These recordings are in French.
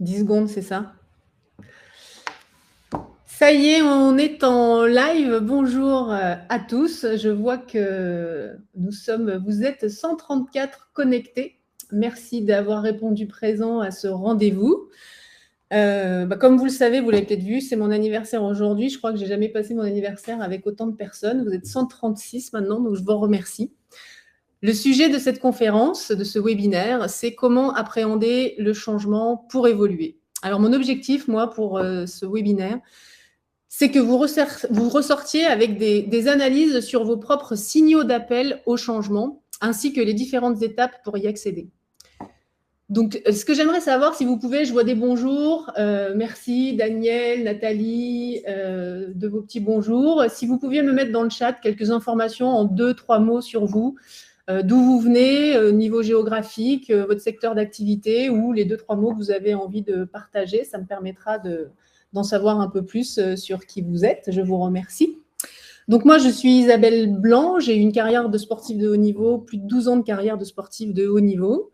10 secondes, c'est ça? Ça y est, on est en live. Bonjour à tous. Je vois que vous êtes 134 connectés. Merci d'avoir répondu présent à ce rendez-vous. Comme vous le savez, vous l'avez peut-être vu, c'est mon anniversaire aujourd'hui. Je crois que j'ai jamais passé mon anniversaire avec autant de personnes. Vous êtes 136 maintenant, donc je vous remercie. Le sujet de cette conférence, de ce webinaire, c'est comment appréhender le changement pour évoluer. Alors, mon objectif, moi, pour ce webinaire, c'est que vous ressortiez avec des analyses sur vos propres signaux d'appel au changement, ainsi que les différentes étapes pour y accéder. Donc, ce que j'aimerais savoir, si vous pouvez, je vois des bonjours. Merci Daniel, Nathalie, de vos petits bonjours. Si vous pouviez me mettre dans le chat quelques informations en 2-3 mots sur vous, d'où vous venez, niveau géographique, votre secteur d'activité ou les 2-3 mots que vous avez envie de partager, ça me permettra d'en savoir un peu plus sur qui vous êtes. Je vous remercie. Donc moi, je suis Isabelle Blanc, j'ai une carrière de sportive de haut niveau, plus de 12 ans de carrière de sportive de haut niveau.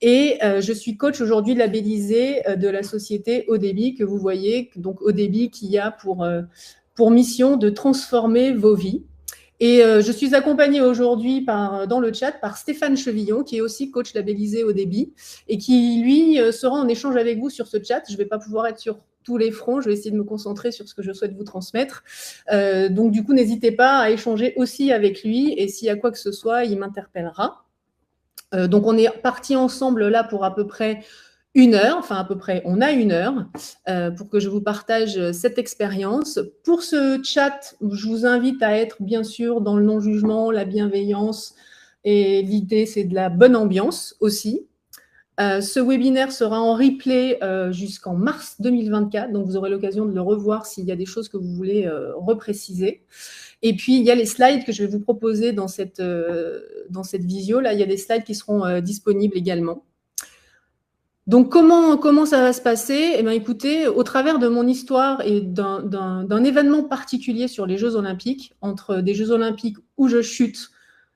Et je suis coach aujourd'hui labellisée de la société Haut-Débit que vous voyez, donc Haut-Débit qui a pour mission de transformer vos vies. Et je suis accompagnée aujourd'hui dans le chat par Stéphane Chevillon, qui est aussi coach labellisé Haut-Débit et qui, lui, sera en échange avec vous sur ce chat. Je ne vais pas pouvoir être sur tous les fronts, je vais essayer de me concentrer sur ce que je souhaite vous transmettre. Donc, du coup, n'hésitez pas à échanger aussi avec lui et s'il y a quoi que ce soit, il m'interpellera. Donc, on est partis ensemble là pour à peu près 1 heure, enfin à peu près, on a 1 heure pour que je vous partage cette expérience. Pour ce chat, je vous invite à être bien sûr dans le non-jugement, la bienveillance et l'idée c'est de la bonne ambiance aussi. Ce webinaire sera en replay jusqu'en mars 2024, donc vous aurez l'occasion de le revoir s'il y a des choses que vous voulez repréciser. Et puis, il y a les slides que je vais vous proposer dans cette visio. Là, il y a des slides qui seront disponibles également. Donc, comment ça va se passer? Eh bien, écoutez, au travers de mon histoire et d'un événement particulier sur les Jeux Olympiques, entre des Jeux Olympiques où je chute,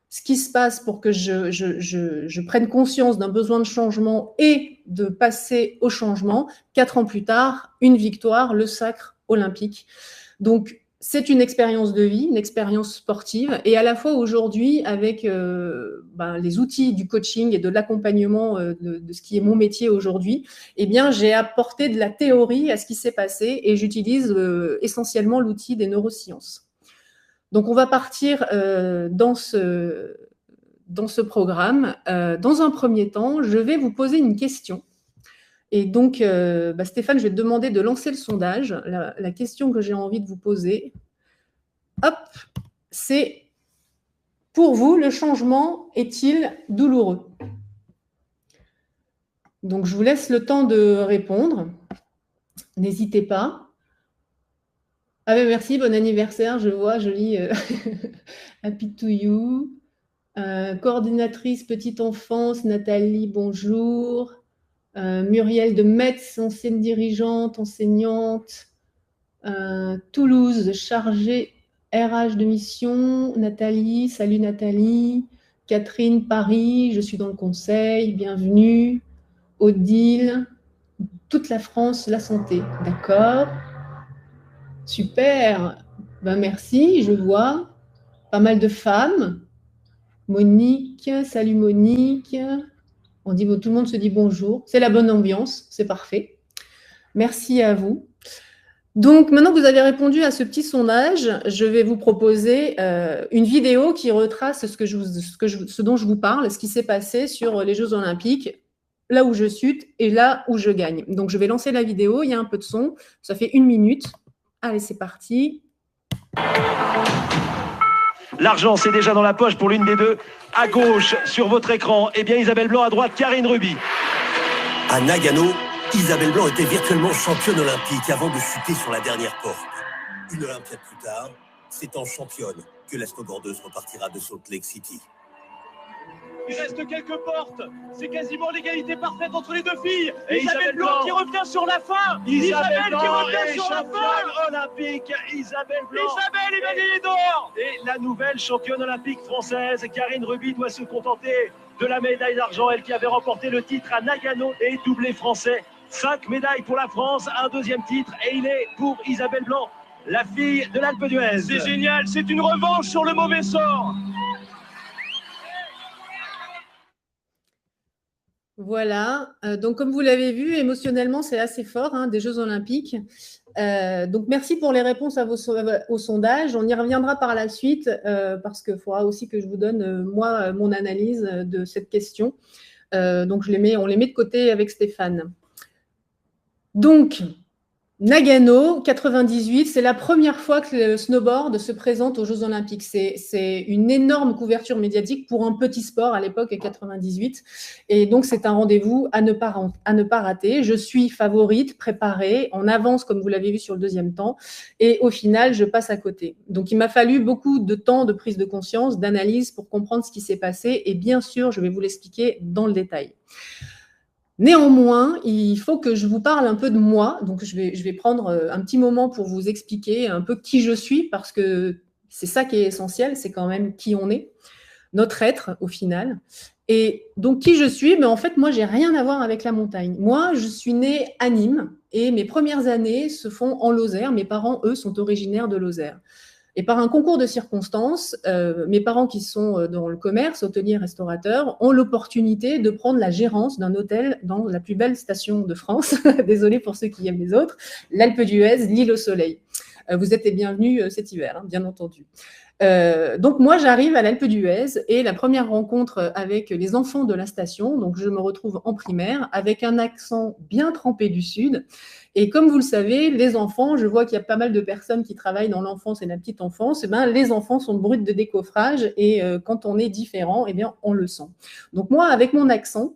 ce qui se passe pour que je prenne conscience d'un besoin de changement et de passer au changement, 4 ans plus tard, une victoire, le sacre olympique. Donc, c'est une expérience de vie, une expérience sportive, et à la fois aujourd'hui, avec les outils du coaching et de l'accompagnement de ce qui est mon métier aujourd'hui, eh bien, j'ai apporté de la théorie à ce qui s'est passé et j'utilise essentiellement l'outil des neurosciences. Donc, on va partir dans ce programme. Dans un premier temps, je vais vous poser une question. Et donc, Stéphane, je vais te demander de lancer le sondage. La question que j'ai envie de vous poser, hop, c'est pour vous, le changement est-il douloureux? Donc, je vous laisse le temps de répondre. N'hésitez pas. Ah ben merci, bon anniversaire, je vois, joli. Happy to you. Coordinatrice petite enfance, Nathalie, bonjour. Muriel de Metz, ancienne dirigeante, enseignante. Toulouse, chargée RH de mission. Nathalie, salut Nathalie. Catherine, Paris, je suis dans le conseil, bienvenue. Odile, toute la France, la santé, d'accord. Super, merci, je vois. Pas mal de femmes. Monique, salut Monique. On dit, tout le monde se dit bonjour. C'est la bonne ambiance, c'est parfait. Merci à vous. Donc, maintenant que vous avez répondu à ce petit sondage, je vais vous proposer une vidéo qui retrace ce dont je vous parle, ce qui s'est passé sur les Jeux Olympiques, là où je chute et là où je gagne. Donc, je vais lancer la vidéo, il y a un peu de son, ça fait 1 minute. Allez, c'est parti. L'argent, c'est déjà dans la poche pour l'une des deux. À gauche, sur votre écran, eh bien Isabelle Blanc, à droite, Karine Ruby. À Nagano, Isabelle Blanc était virtuellement championne olympique avant de chuter sur la dernière porte. Une Olympiade plus tard, c'est en championne que la snowboardeuse repartira de Salt Lake City. Il reste quelques portes. C'est quasiment l'égalité parfaite entre les deux filles. Et Isabelle Blanc qui revient sur la fin. Isabelle qui revient sur la fin. Olympique, Isabelle Blanc. Isabelle est médaillée d'or. Et la nouvelle championne olympique française, Karine Ruby, doit se contenter de la médaille d'argent. Elle qui avait remporté le titre à Nagano et doublé français 5 médailles pour la France, un deuxième titre, et il est pour Isabelle Blanc, la fille de l'Alpe d'Huez. C'est génial, c'est une revanche sur le mauvais sort. Voilà, donc comme vous l'avez vu, émotionnellement, c'est assez fort, hein, des Jeux Olympiques. Donc, merci pour les réponses au sondage. On y reviendra par la suite parce qu'il faudra aussi que je vous donne, moi, mon analyse de cette question. Donc, on les met de côté avec Stéphane. Donc, Nagano, 98, c'est la première fois que le snowboard se présente aux Jeux Olympiques. C'est une énorme couverture médiatique pour un petit sport à l'époque, à 98. Et donc, c'est un rendez-vous à ne pas rater. Je suis favorite, préparée, en avance, comme vous l'avez vu sur le deuxième temps. Et au final, je passe à côté. Donc, il m'a fallu beaucoup de temps de prise de conscience, d'analyse pour comprendre ce qui s'est passé. Et bien sûr, je vais vous l'expliquer dans le détail. Néanmoins, il faut que je vous parle un peu de moi. Donc, je vais prendre un petit moment pour vous expliquer un peu qui je suis, parce que c'est ça qui est essentiel, c'est quand même qui on est, notre être au final. Et donc, qui je suis, mais en fait, moi, j'ai rien à voir avec la montagne. Moi, je suis née à Nîmes et mes premières années se font en Lozère. Mes parents, eux, sont originaires de Lozère. Et par un concours de circonstances, mes parents qui sont dans le commerce, hôteliers, restaurateurs, ont l'opportunité de prendre la gérance d'un hôtel dans la plus belle station de France. Désolée pour ceux qui aiment les autres, l'Alpe d'Huez, l'île au soleil. Vous êtes les bienvenus cet hiver, hein, bien entendu. Donc moi, j'arrive à l'Alpe d'Huez et la première rencontre avec les enfants de la station, donc je me retrouve en primaire avec un accent bien trempé du Sud. Et comme vous le savez, les enfants, je vois qu'il y a pas mal de personnes qui travaillent dans l'enfance et la petite enfance, et ben, les enfants sont bruts de décoffrage et quand on est différent, eh bien, on le sent. Donc moi, avec mon accent,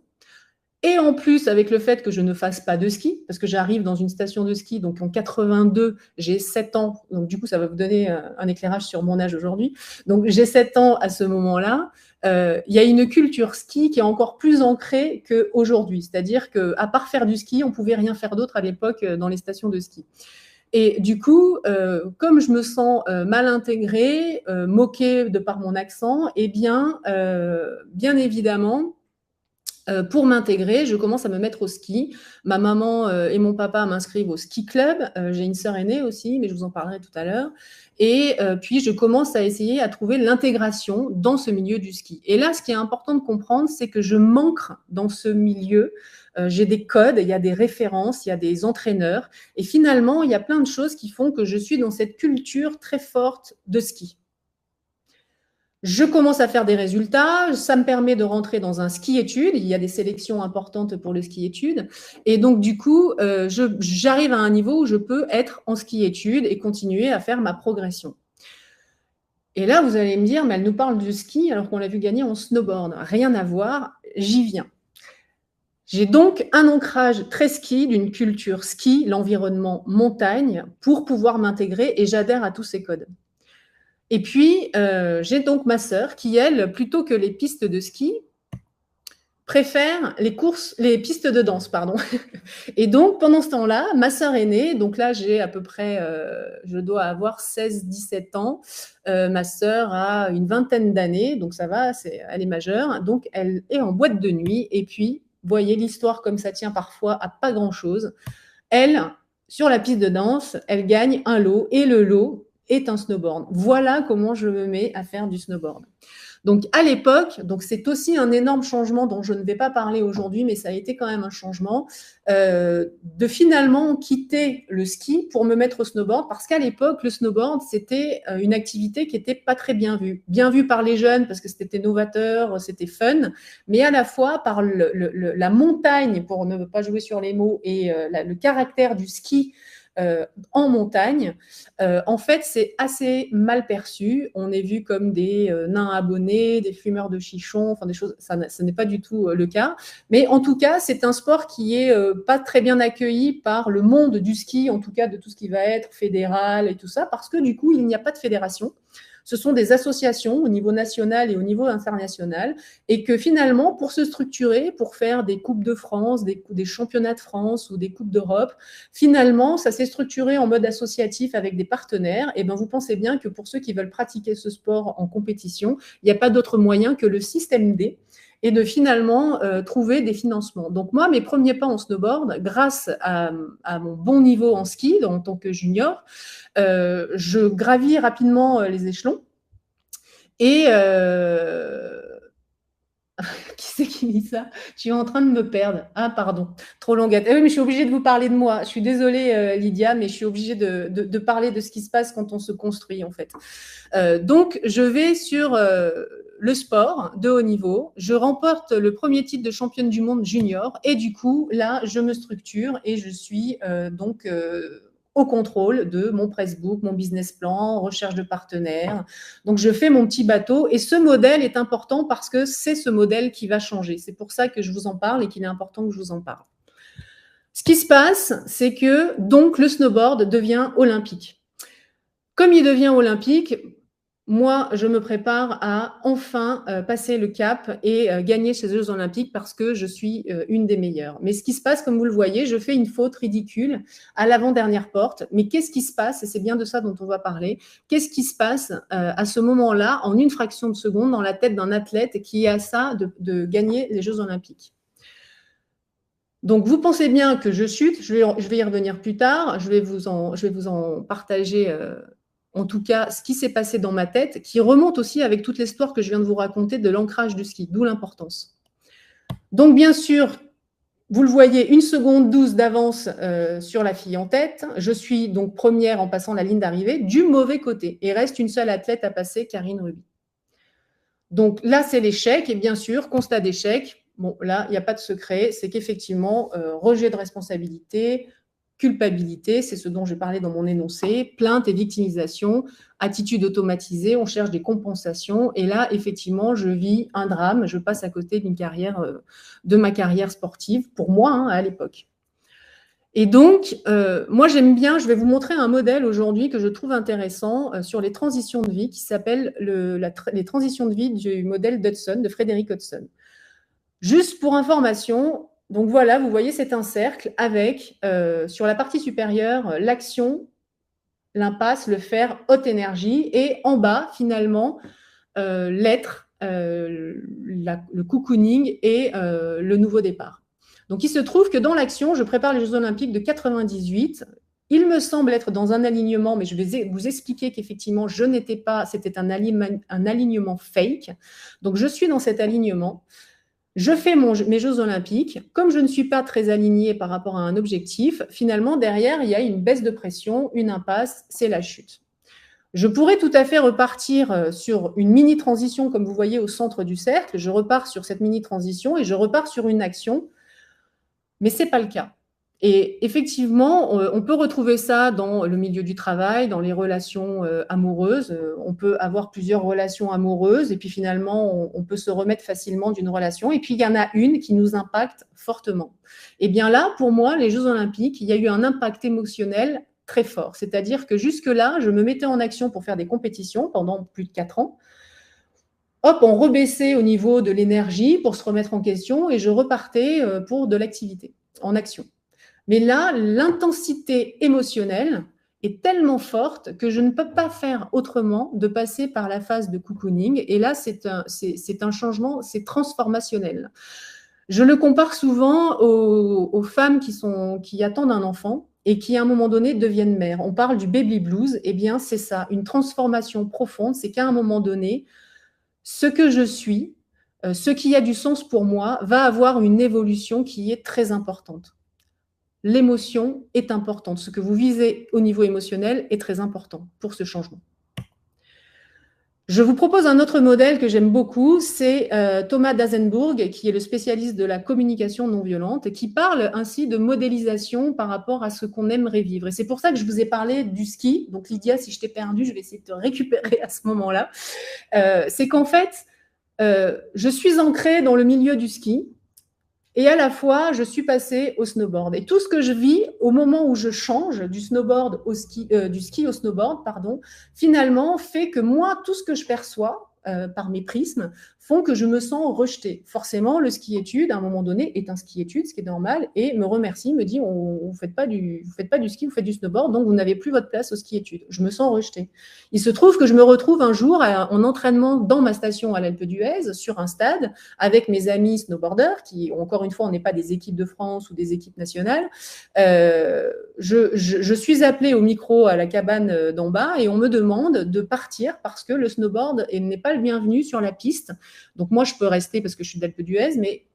et en plus, avec le fait que je ne fasse pas de ski, parce que j'arrive dans une station de ski, donc en 82, j'ai 7 ans, donc du coup, ça va vous donner un éclairage sur mon âge aujourd'hui. Donc, j'ai 7 ans à ce moment-là. Il y a une culture ski qui est encore plus ancrée qu'aujourd'hui. C'est-à-dire qu'à part faire du ski, on ne pouvait rien faire d'autre à l'époque dans les stations de ski. Et du coup, comme je me sens mal intégrée, moquée de par mon accent, eh bien, bien évidemment, pour m'intégrer, je commence à me mettre au ski. Ma maman et mon papa m'inscrivent au ski club. J'ai une sœur aînée aussi, mais je vous en parlerai tout à l'heure. Et puis, je commence à essayer à trouver l'intégration dans ce milieu du ski. Et là, ce qui est important de comprendre, c'est que je manque dans ce milieu. J'ai des codes, il y a des références, il y a des entraîneurs. Et finalement, il y a plein de choses qui font que je suis dans cette culture très forte de ski. Je commence à faire des résultats, ça me permet de rentrer dans un ski-études, il y a des sélections importantes pour le ski-études, et donc du coup, j'arrive à un niveau où je peux être en ski-études et continuer à faire ma progression. Et là, vous allez me dire, mais elle nous parle de ski alors qu'on l'a vu gagner en snowboard. Rien à voir, j'y viens. J'ai donc un ancrage très ski d'une culture ski, l'environnement montagne, pour pouvoir m'intégrer et j'adhère à tous ces codes. Et puis, j'ai donc ma sœur qui, elle, plutôt que les pistes de ski, préfère les pistes de danse, pardon. Et donc, pendant ce temps-là, ma sœur aînée, donc là, j'ai à peu près, je dois avoir 16-17 ans. Ma sœur a une vingtaine d'années, donc ça va, elle est majeure. Donc, elle est en boîte de nuit. Et puis, vous voyez, l'histoire comme ça tient parfois à pas grand-chose. Elle, sur la piste de danse, elle gagne un lot et le lot est un snowboard. Voilà comment je me mets à faire du snowboard. Donc, à l'époque, c'est aussi un énorme changement dont je ne vais pas parler aujourd'hui, mais ça a été quand même un changement de finalement quitter le ski pour me mettre au snowboard, parce qu'à l'époque, le snowboard, c'était une activité qui n'était pas très bien vue par les jeunes, parce que c'était novateur, c'était fun, mais à la fois par la montagne, pour ne pas jouer sur les mots, et le caractère du ski en montagne, en fait, c'est assez mal perçu. On est vu comme des nains abonnés, des fumeurs de chichons, enfin des choses, ça n'est pas du tout le cas. Mais en tout cas, c'est un sport qui est pas très bien accueilli par le monde du ski, en tout cas de tout ce qui va être fédéral et tout ça, parce que du coup, il n'y a pas de fédération. Ce sont des associations au niveau national et au niveau international, et que finalement, pour se structurer, pour faire des Coupes de France, des championnats de France ou des Coupes d'Europe, finalement, ça s'est structuré en mode associatif avec des partenaires. Et bien, vous pensez bien que pour ceux qui veulent pratiquer ce sport en compétition, il n'y a pas d'autre moyen que le système D. et de finalement trouver des financements. Donc moi, mes premiers pas en snowboard, grâce à mon bon niveau en ski en tant que junior, je gravis rapidement les échelons. Et qui c'est qui dit ça? Je suis en train de me perdre. Ah, pardon, trop longuette. Oui, mais je suis obligée de vous parler de moi. Je suis désolée, Lydia, mais je suis obligée de parler de ce qui se passe quand on se construit, en fait. Donc, je vais sur le sport de haut niveau. Je remporte le premier titre de championne du monde junior. Et du coup, là, je me structure et je suis donc au contrôle de mon pressbook, mon business plan, recherche de partenaires. Donc, je fais mon petit bateau. Et ce modèle est important parce que c'est ce modèle qui va changer. C'est pour ça que je vous en parle et qu'il est important que je vous en parle. Ce qui se passe, c'est que donc le snowboard devient olympique. Comme il devient olympique, moi, je me prépare à enfin passer le cap et gagner ces Jeux olympiques parce que je suis une des meilleures. Mais ce qui se passe, comme vous le voyez, je fais une faute ridicule à l'avant-dernière porte. Mais qu'est-ce qui se passe? Et c'est bien de ça dont on va parler. Qu'est-ce qui se passe à ce moment-là, en une fraction de seconde, dans la tête d'un athlète qui a ça de gagner les Jeux olympiques? Donc, vous pensez bien que je chute. Je vais y revenir plus tard. Je vais vous en partager en tout cas, ce qui s'est passé dans ma tête, qui remonte aussi avec toute l'histoire que je viens de vous raconter de l'ancrage du ski, d'où l'importance. Donc, bien sûr, vous le voyez, 1 seconde 12 d'avance sur la fille en tête. Je suis donc première en passant la ligne d'arrivée du mauvais côté. Et reste une seule athlète à passer, Karine Ruby. Donc là, c'est l'échec. Et bien sûr, constat d'échec. Bon, là, il n'y a pas de secret. C'est qu'effectivement, rejet de responsabilité, culpabilité, c'est ce dont j'ai parlé dans mon énoncé, plainte et victimisation, attitude automatisée, on cherche des compensations. Et là, effectivement, je vis un drame, je passe à côté d'une carrière, de ma carrière sportive, pour moi, à l'époque. Et donc, moi, j'aime bien, je vais vous montrer un modèle aujourd'hui que je trouve intéressant sur les transitions de vie, qui s'appelle les transitions de vie du modèle d'Hudson, de Frédéric Hudson. Juste pour information, donc voilà, vous voyez, c'est un cercle avec, sur la partie supérieure, l'action, l'impasse, le faire, haute énergie, et en bas, finalement, l'être, le cocooning et le nouveau départ. Donc, il se trouve que dans l'action, je prépare les Jeux olympiques de 98. Il me semble être dans un alignement, mais je vais vous expliquer qu'effectivement, je n'étais pas, c'était un alignement fake. Donc, je suis dans cet alignement. Je fais mes Jeux olympiques. Comme je ne suis pas très alignée par rapport à un objectif, finalement, derrière, il y a une baisse de pression, une impasse, c'est la chute. Je pourrais tout à fait repartir sur une mini-transition, comme vous voyez au centre du cercle. Je repars sur cette mini-transition et je repars sur une action, mais ce n'est pas le cas. Et effectivement, on peut retrouver ça dans le milieu du travail, dans les relations amoureuses. On peut avoir plusieurs relations amoureuses et puis finalement, on peut se remettre facilement d'une relation. Et puis, il y en a une qui nous impacte fortement. Et bien là, pour moi, les Jeux olympiques, il y a eu un impact émotionnel très fort. C'est-à-dire que jusque-là, je me mettais en action pour faire des compétitions pendant plus de 4 ans. Hop, on rebaissait au niveau de l'énergie pour se remettre en question et je repartais pour de l'activité, en action. Mais là, l'intensité émotionnelle est tellement forte que je ne peux pas faire autrement de passer par la phase de cocooning. Et là, c'est un changement, c'est transformationnel. Je le compare souvent aux femmes qui attendent un enfant et qui, à un moment donné, deviennent mères. On parle du baby blues. Eh bien, c'est ça, une transformation profonde. C'est qu'à un moment donné, ce que je suis, ce qui a du sens pour moi, va avoir une évolution qui est très importante. L'émotion est importante. Ce que vous visez au niveau émotionnel est très important pour ce changement. Je vous propose un autre modèle que j'aime beaucoup, c'est Thomas Dasenburg, qui est le spécialiste de la communication non violente, qui parle ainsi de modélisation par rapport à ce qu'on aimerait vivre. Et c'est pour ça que je vous ai parlé du ski. Donc Lydia, si je t'ai perdu, je vais essayer de te récupérer à ce moment-là. C'est qu'en fait, je suis ancrée dans le milieu du ski, et à la fois, je suis passée au snowboard. Et tout ce que je vis au moment où je change du snowboard au ski, du ski au snowboard, finalement, fait que moi, tout ce que je perçois, par mes prismes, font que je me sens rejetée. Forcément, le ski-études, à un moment donné, est un ski-études, ce qui est normal, et me remercie, me dit, vous faites pas du ski, vous faites du snowboard, donc vous n'avez plus votre place au ski-études. Je me sens rejetée. Il se trouve que je me retrouve un jour en entraînement dans ma station à l'Alpe d'Huez, sur un stade, avec mes amis snowboarders, qui, encore une fois, on n'est pas des équipes de France ou des équipes nationales. Je suis appelée au micro à la cabane d'en bas et on me demande de partir parce que le snowboard n'est pas le bienvenu sur la piste. Donc moi, je peux rester parce que je suis d'Alpe d'Huez, mais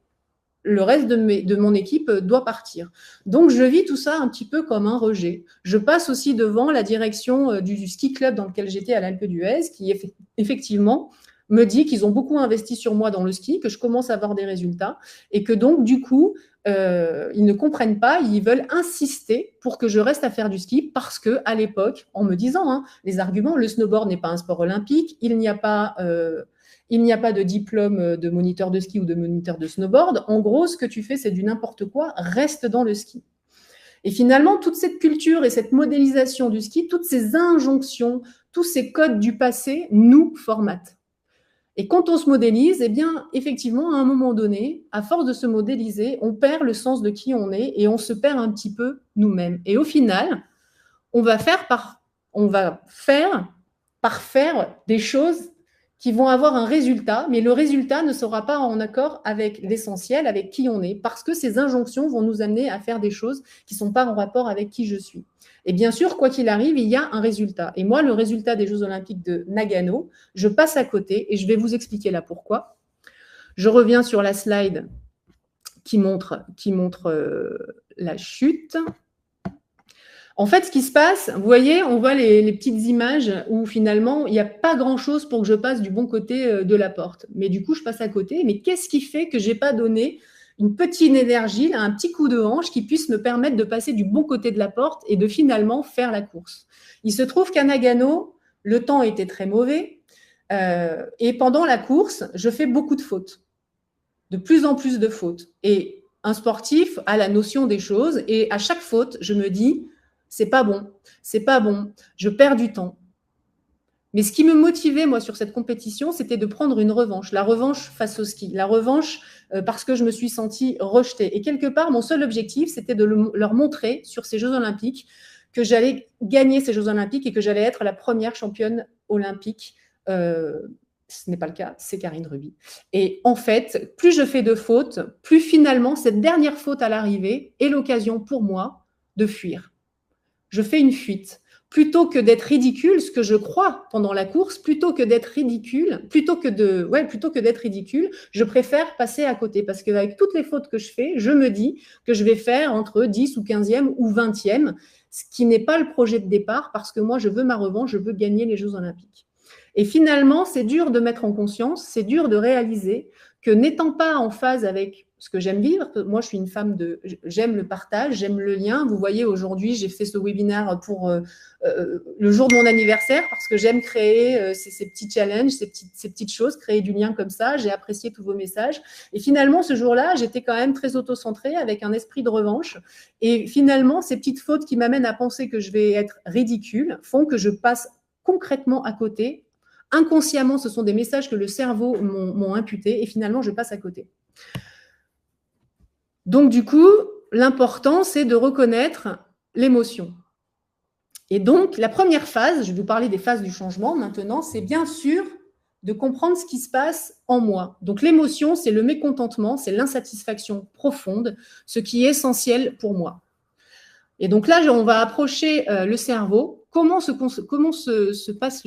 le reste de mon équipe doit partir. Donc, je vis tout ça un petit peu comme un rejet. Je passe aussi devant la direction du ski club dans lequel j'étais à l'Alpe d'Huez, qui effectivement me dit qu'ils ont beaucoup investi sur moi dans le ski, que je commence à avoir des résultats et que donc, du coup, ils ne comprennent pas, ils veulent insister pour que je reste à faire du ski parce qu'à l'époque, en me disant les arguments, le snowboard n'est pas un sport olympique, il n'y a pas de diplôme de moniteur de ski ou de moniteur de snowboard. En gros, ce que tu fais, c'est du n'importe quoi, reste dans le ski. Et finalement, toute cette culture et cette modélisation du ski, toutes ces injonctions, tous ces codes du passé nous formatent. Et quand on se modélise, eh bien, effectivement, à un moment donné, à force de se modéliser, on perd le sens de qui on est et on se perd un petit peu nous-mêmes. Et au final, on va faire par faire des choses qui vont avoir un résultat, mais le résultat ne sera pas en accord avec l'essentiel, avec qui on est, parce que ces injonctions vont nous amener à faire des choses qui ne sont pas en rapport avec qui je suis. Et bien sûr, quoi qu'il arrive, il y a un résultat. Et moi, le résultat des Jeux Olympiques de Nagano, je passe à côté et je vais vous expliquer là pourquoi. Je reviens sur la slide qui montre la chute. En fait, ce qui se passe, vous voyez, on voit les petites images où finalement, il n'y a pas grand-chose pour que je passe du bon côté de la porte. Mais du coup, je passe à côté. Mais qu'est-ce qui fait que je n'ai pas donné une petite énergie, un petit coup de hanche qui puisse me permettre de passer du bon côté de la porte et de finalement faire la course? Il se trouve qu'à Nagano, le temps était très mauvais et pendant la course, je fais beaucoup de fautes, de plus en plus de fautes. Et un sportif a la notion des choses et à chaque faute, je me dis, c'est pas bon, je perds du temps. Mais ce qui me motivait, moi, sur cette compétition, c'était de prendre une revanche, la revanche face au ski, la revanche parce que je me suis sentie rejetée. Et quelque part, mon seul objectif, c'était de leur montrer sur ces Jeux Olympiques que j'allais gagner ces Jeux Olympiques et que j'allais être la première championne olympique. Ce n'est pas le cas, c'est Karine Ruby. Et en fait, plus je fais de fautes, plus finalement, cette dernière faute à l'arrivée est l'occasion pour moi de fuir. Je fais une fuite. Plutôt que d'être ridicule, ce que je crois pendant la course, plutôt que d'être ridicule, je préfère passer à côté. Parce qu'avec toutes les fautes que je fais, je me dis que je vais faire entre 10 ou 15e ou 20e, ce qui n'est pas le projet de départ, parce que moi, je veux ma revanche, je veux gagner les Jeux Olympiques. Et finalement, c'est dur de mettre en conscience, c'est dur de réaliser que n'étant pas en phase avec ce que j'aime vivre, moi je suis une femme j'aime le partage, j'aime le lien. Vous voyez, aujourd'hui, j'ai fait ce webinaire pour le jour de mon anniversaire parce que j'aime créer ces petits challenges, ces petites choses, créer du lien comme ça. J'ai apprécié tous vos messages. Et finalement, ce jour-là, j'étais quand même très auto-centrée avec un esprit de revanche. Et finalement, ces petites fautes qui m'amènent à penser que je vais être ridicule font que je passe concrètement à côté. Inconsciemment, ce sont des messages que le cerveau m'ont imputés et finalement, je passe à côté. Donc, du coup, l'important, c'est de reconnaître l'émotion. Et donc, la première phase, je vais vous parler des phases du changement maintenant, c'est bien sûr de comprendre ce qui se passe en moi. Donc, l'émotion, c'est le mécontentement, c'est l'insatisfaction profonde, ce qui est essentiel pour moi. Et donc là, on va approcher le cerveau. Comment se passe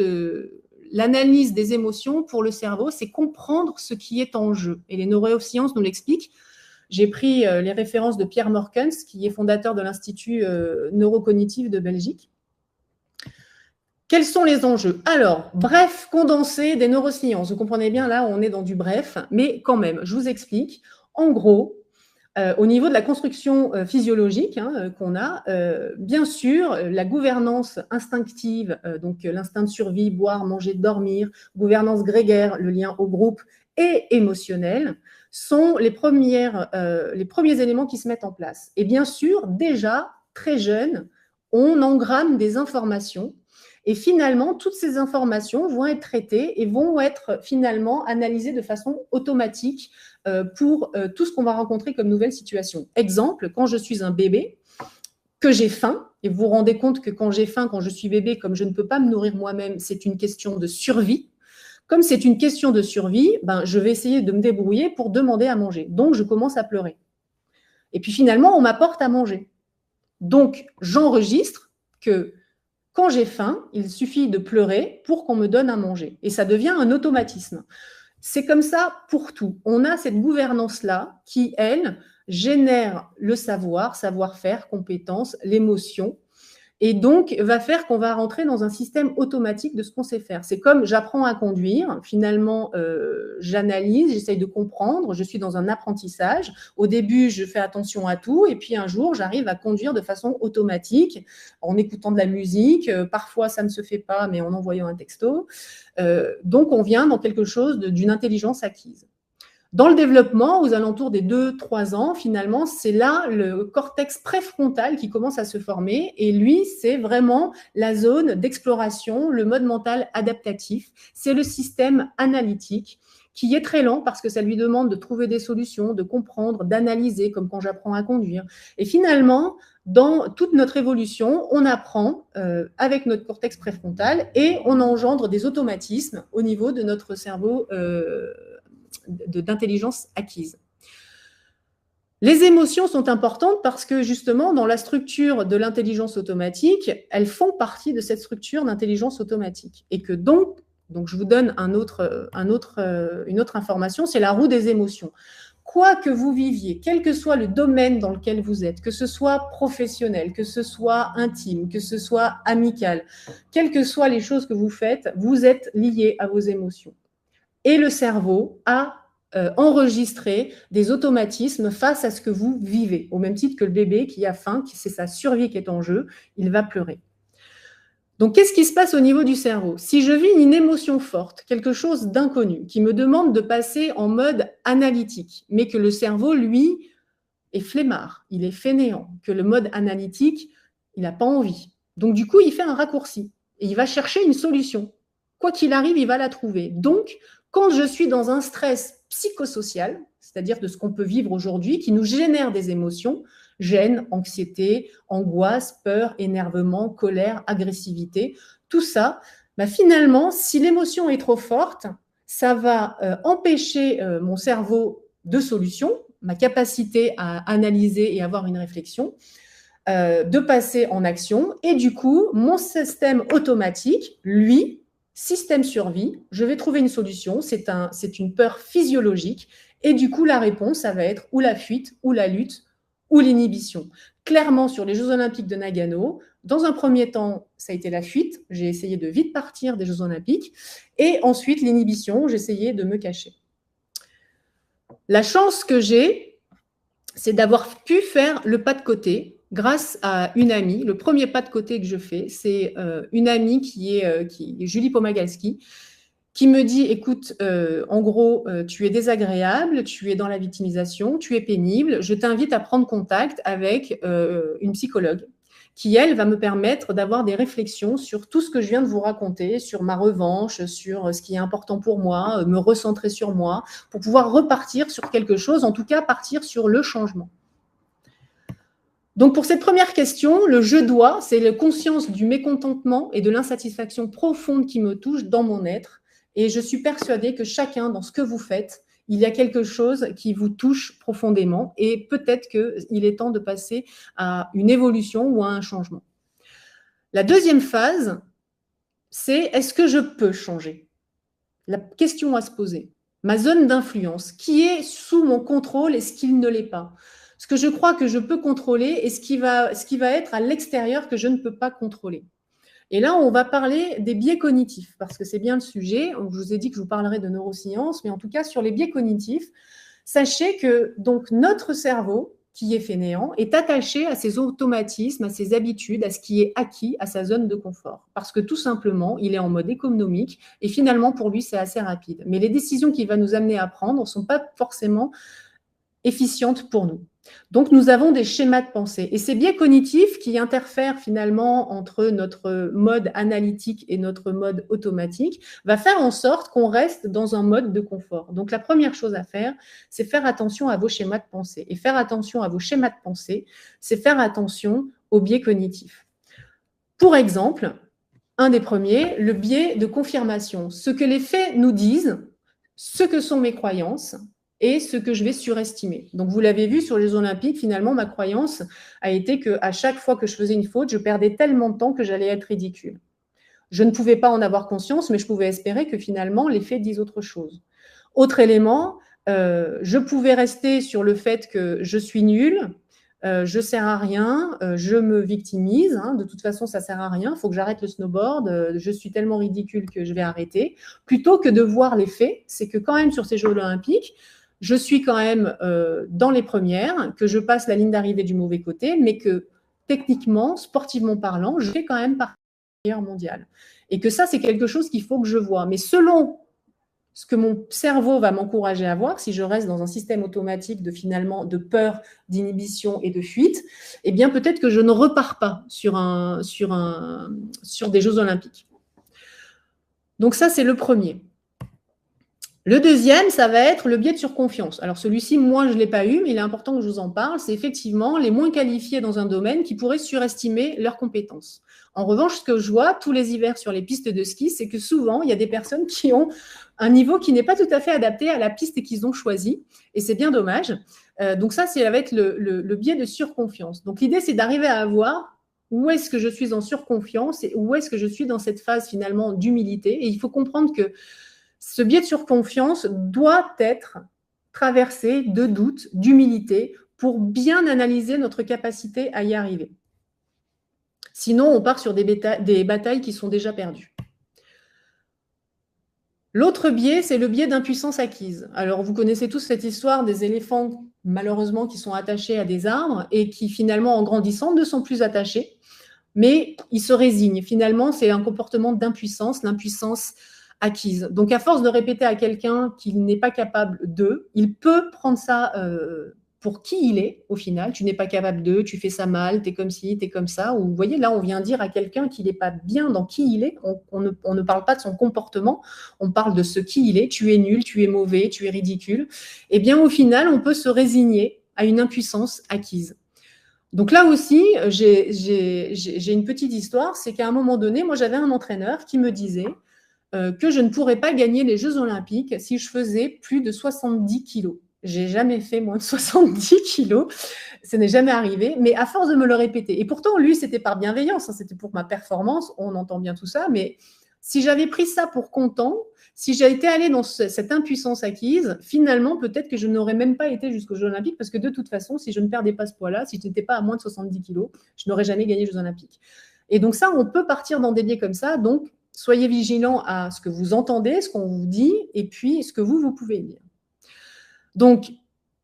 l'analyse des émotions pour le cerveau? C'est comprendre ce qui est en jeu. Et les neurosciences nous l'expliquent. J'ai pris les références de Pierre Morkens, qui est fondateur de l'Institut neurocognitif de Belgique. Quels sont les enjeux? Alors, bref, condensé des neurosciences. Vous comprenez bien, là, on est dans du bref, mais quand même, je vous explique. En gros, au niveau de la construction physiologique qu'on a, bien sûr, la gouvernance instinctive, donc l'instinct de survie, boire, manger, dormir, gouvernance grégaire, le lien au groupe, et émotionnel, sont les premiers éléments qui se mettent en place. Et bien sûr, déjà, très jeune, on engramme des informations. Et finalement, toutes ces informations vont être traitées et vont être finalement analysées de façon automatique pour tout ce qu'on va rencontrer comme nouvelle situation. Exemple, quand je suis un bébé, que j'ai faim, et vous vous rendez compte que quand j'ai faim, quand je suis bébé, comme je ne peux pas me nourrir moi-même, c'est une question de survie. Comme c'est une question de survie, je vais essayer de me débrouiller pour demander à manger. Donc, je commence à pleurer. Et puis finalement, on m'apporte à manger. Donc, j'enregistre que quand j'ai faim, il suffit de pleurer pour qu'on me donne à manger. Et ça devient un automatisme. C'est comme ça pour tout. On a cette gouvernance-là qui, elle, génère le savoir, savoir-faire, compétences, l'émotion, et donc va faire qu'on va rentrer dans un système automatique de ce qu'on sait faire. C'est comme j'apprends à conduire, finalement j'analyse, j'essaye de comprendre, je suis dans un apprentissage. Au début, je fais attention à tout, et puis un jour, j'arrive à conduire de façon automatique, en écoutant de la musique, parfois ça ne se fait pas, mais en envoyant un texto. Donc on vient dans quelque chose d'une intelligence acquise. Dans le développement, aux alentours des 2-3 ans, finalement, c'est là le cortex préfrontal qui commence à se former. Et lui, c'est vraiment la zone d'exploration, le mode mental adaptatif. C'est le système analytique qui est très lent parce que ça lui demande de trouver des solutions, de comprendre, d'analyser, comme quand j'apprends à conduire. Et finalement, dans toute notre évolution, on apprend avec notre cortex préfrontal et on engendre des automatismes au niveau de notre cerveau d'intelligence acquise. Les émotions sont importantes parce que justement, dans la structure de l'intelligence automatique, elles font partie de cette structure d'intelligence automatique. Et que donc je vous donne une autre information, c'est la roue des émotions. Quoi que vous viviez, quel que soit le domaine dans lequel vous êtes, que ce soit professionnel, que ce soit intime, que ce soit amical, quelles que soient les choses que vous faites, vous êtes lié à vos émotions. Et le cerveau a enregistré des automatismes face à ce que vous vivez. Au même titre que le bébé qui a faim, c'est sa survie qui est en jeu, il va pleurer. Donc, qu'est-ce qui se passe au niveau du cerveau? Si je vis une émotion forte, quelque chose d'inconnu, qui me demande de passer en mode analytique, mais que le cerveau, lui, est flemmard, il est fainéant, que le mode analytique, il n'a pas envie. Donc, du coup, il fait un raccourci et il va chercher une solution. Quoi qu'il arrive, il va la trouver. Donc, quand je suis dans un stress psychosocial, c'est-à-dire de ce qu'on peut vivre aujourd'hui, qui nous génère des émotions, gêne, anxiété, angoisse, peur, énervement, colère, agressivité, tout ça, finalement, si l'émotion est trop forte, ça va empêcher mon cerveau de solution, ma capacité à analyser et avoir une réflexion, de passer en action. Et du coup, mon système automatique, lui, système survie, je vais trouver une solution, c'est une peur physiologique, et du coup, la réponse, ça va être ou la fuite, ou la lutte, ou l'inhibition. Clairement, sur les Jeux Olympiques de Nagano, dans un premier temps, ça a été la fuite, j'ai essayé de vite partir des Jeux Olympiques, et ensuite, l'inhibition, j'ai essayé de me cacher. La chance que j'ai, c'est d'avoir pu faire le pas de côté, grâce à une amie. Le premier pas de côté que je fais, c'est une amie qui est Julie Pomagalski, qui me dit, écoute, en gros, tu es désagréable, tu es dans la victimisation, tu es pénible, je t'invite à prendre contact avec une psychologue qui, elle, va me permettre d'avoir des réflexions sur tout ce que je viens de vous raconter, sur ma revanche, sur ce qui est important pour moi, me recentrer sur moi, pour pouvoir repartir sur quelque chose, en tout cas partir sur le changement. Donc, pour cette première question, le « je dois », c'est la conscience du mécontentement et de l'insatisfaction profonde qui me touche dans mon être. Et je suis persuadée que chacun, dans ce que vous faites, il y a quelque chose qui vous touche profondément et peut-être qu'il est temps de passer à une évolution ou à un changement. La deuxième phase, c'est « est-ce que je peux changer ?» La question à se poser. Ma zone d'influence, qui est sous mon contrôle et ce qui ne l'est pas. Ce que je crois que je peux contrôler et ce qui va être à l'extérieur que je ne peux pas contrôler. Et là, on va parler des biais cognitifs, parce que c'est bien le sujet. Je vous ai dit que je vous parlerai de neurosciences, mais en tout cas, sur les biais cognitifs, sachez que donc, notre cerveau, qui est fainéant, est attaché à ses automatismes, à ses habitudes, à ce qui est acquis, à sa zone de confort. Parce que tout simplement, il est en mode économique et finalement, pour lui, c'est assez rapide. Mais les décisions qu'il va nous amener à prendre ne sont pas forcément efficientes pour nous. Donc, nous avons des schémas de pensée. Et ces biais cognitifs qui interfèrent finalement entre notre mode analytique et notre mode automatique va faire en sorte qu'on reste dans un mode de confort. Donc, la première chose à faire, c'est faire attention à vos schémas de pensée. Et faire attention à vos schémas de pensée, c'est faire attention aux biais cognitifs. Pour exemple, un des premiers, le biais de confirmation. Ce que les faits nous disent, ce que sont mes croyances, et ce que je vais surestimer. Donc, vous l'avez vu sur les Olympiques, finalement, ma croyance a été qu'à chaque fois que je faisais une faute, je perdais tellement de temps que j'allais être ridicule. Je ne pouvais pas en avoir conscience, mais je pouvais espérer que finalement, les faits disent autre chose. Autre élément, je pouvais rester sur le fait que je suis nulle, je ne sers à rien, je me victimise, de toute façon ça ne sert à rien, il faut que j'arrête le snowboard, je suis tellement ridicule que je vais arrêter, plutôt que de voir les faits, c'est que quand même sur ces Jeux Olympiques, je suis quand même dans les premières, que je passe la ligne d'arrivée du mauvais côté, mais que techniquement, sportivement parlant, je fais quand même partie du meilleur mondial. Et que ça, c'est quelque chose qu'il faut que je vois. Mais selon ce que mon cerveau va m'encourager à voir, si je reste dans un système automatique finalement de peur, d'inhibition et de fuite, eh bien peut-être que je ne repars pas sur des Jeux Olympiques. Donc ça, c'est le premier. Le deuxième, ça va être le biais de surconfiance. Alors celui-ci, moi, je ne l'ai pas eu, mais il est important que je vous en parle. C'est effectivement les moins qualifiés dans un domaine qui pourraient surestimer leurs compétences. En revanche, ce que je vois tous les hivers sur les pistes de ski, c'est que souvent, il y a des personnes qui ont un niveau qui n'est pas tout à fait adapté à la piste qu'ils ont choisie. Et c'est bien dommage. Donc ça, ça va être le biais de surconfiance. Donc l'idée, c'est d'arriver à voir où est-ce que je suis en surconfiance et où est-ce que je suis dans cette phase finalement d'humilité. Et il faut comprendre que ce biais de surconfiance doit être traversé de doutes, d'humilité, pour bien analyser notre capacité à y arriver. Sinon, on part sur des batailles qui sont déjà perdues. L'autre biais, c'est le biais d'impuissance acquise. Alors, vous connaissez tous cette histoire des éléphants, malheureusement, qui sont attachés à des arbres et qui, finalement, en grandissant, ne sont plus attachés, mais ils se résignent. Finalement, c'est un comportement d'impuissance, l'impuissance acquise. Donc, à force de répéter à quelqu'un qu'il n'est pas capable de, il peut prendre ça pour qui il est, au final. Tu n'es pas capable de, tu fais ça mal, tu es comme ci, tu es comme ça. Ou, vous voyez, là, on vient dire à quelqu'un qu'il n'est pas bien dans qui il est. On ne parle pas de son comportement, on parle de ce qui il est. Tu es nul, tu es mauvais, tu es ridicule. Eh bien, au final, on peut se résigner à une impuissance acquise. Donc là aussi, j'ai une petite histoire. C'est qu'à un moment donné, moi, j'avais un entraîneur qui me disait que je ne pourrais pas gagner les Jeux Olympiques si je faisais plus de 70 kilos. J'ai jamais fait moins de 70 kilos, ça n'est jamais arrivé, mais à force de me le répéter. Et pourtant, lui, c'était par bienveillance, c'était pour ma performance, on entend bien tout ça, mais si j'avais pris ça pour content, si j'avais été allée dans cette impuissance acquise, finalement, peut-être que je n'aurais même pas été jusqu'aux Jeux Olympiques, parce que de toute façon, si je ne perdais pas ce poids-là, si je n'étais pas à moins de 70 kilos, je n'aurais jamais gagné les Jeux Olympiques. Et donc ça, on peut partir dans des biais comme ça, donc soyez vigilants à ce que vous entendez, ce qu'on vous dit, et puis ce que vous pouvez dire. Donc,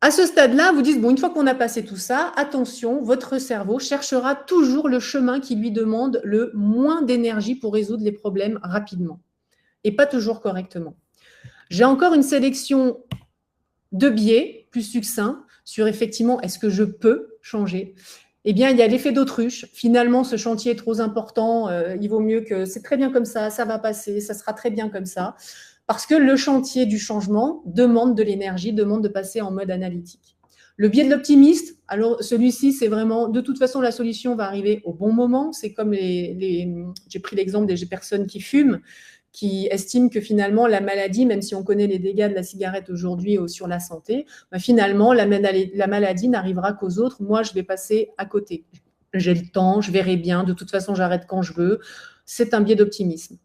à ce stade-là, vous dites, bon, une fois qu'on a passé tout ça, attention, votre cerveau cherchera toujours le chemin qui lui demande le moins d'énergie pour résoudre les problèmes rapidement, et pas toujours correctement. J'ai encore une sélection de biais plus succincts sur, effectivement, est-ce que je peux changer ? Eh bien, il y a l'effet d'autruche. Finalement, ce chantier est trop important. Il vaut mieux que c'est très bien comme ça va passer, ça sera très bien comme ça. Parce que le chantier du changement demande de l'énergie, demande de passer en mode analytique. Le biais de l'optimiste, alors celui-ci, c'est vraiment, de toute façon, la solution va arriver au bon moment. C'est comme j'ai pris l'exemple des personnes qui fument, qui estiment que finalement la maladie, même si on connaît les dégâts de la cigarette aujourd'hui sur la santé, finalement la maladie n'arrivera qu'aux autres. Moi, je vais passer à côté. J'ai le temps, je verrai bien, de toute façon, j'arrête quand je veux. C'est un biais d'optimisme.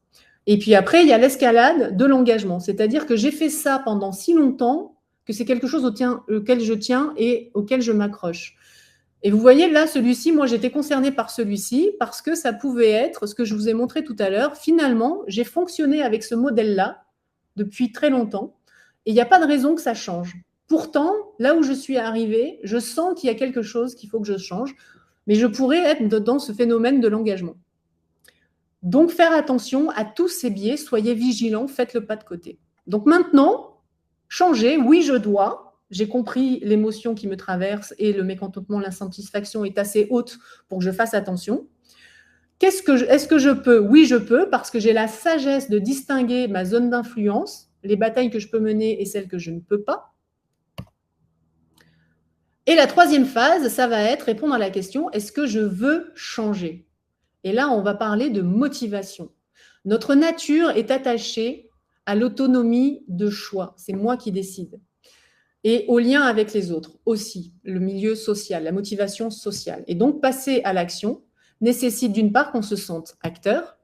Et puis après, il y a l'escalade de l'engagement, c'est-à-dire que j'ai fait ça pendant si longtemps que c'est quelque chose auquel je tiens et auquel je m'accroche. Et vous voyez, là, celui-ci, moi, j'étais concernée par celui-ci parce que ça pouvait être ce que je vous ai montré tout à l'heure. Finalement, j'ai fonctionné avec ce modèle-là depuis très longtemps et il n'y a pas de raison que ça change. Pourtant, là où je suis arrivée, je sens qu'il y a quelque chose qu'il faut que je change, mais je pourrais être dans ce phénomène de l'engagement. Donc, faire attention à tous ces biais, soyez vigilants, faites le pas de côté. Donc maintenant, changer, oui, je dois. j'ai compris l'émotion qui me traverse et le mécontentement, l'insatisfaction est assez haute pour que je fasse attention. Est-ce que je peux? Oui, je peux, parce que j'ai la sagesse de distinguer ma zone d'influence, les batailles que je peux mener et celles que je ne peux pas. Et la troisième phase, ça va être répondre à la question, est-ce que je veux changer? Et là, on va parler de motivation. Notre nature est attachée à l'autonomie de choix. C'est moi qui décide. Et au lien avec les autres aussi, le milieu social, la motivation sociale. Et donc, passer à l'action nécessite d'une part qu'on se sente acteur.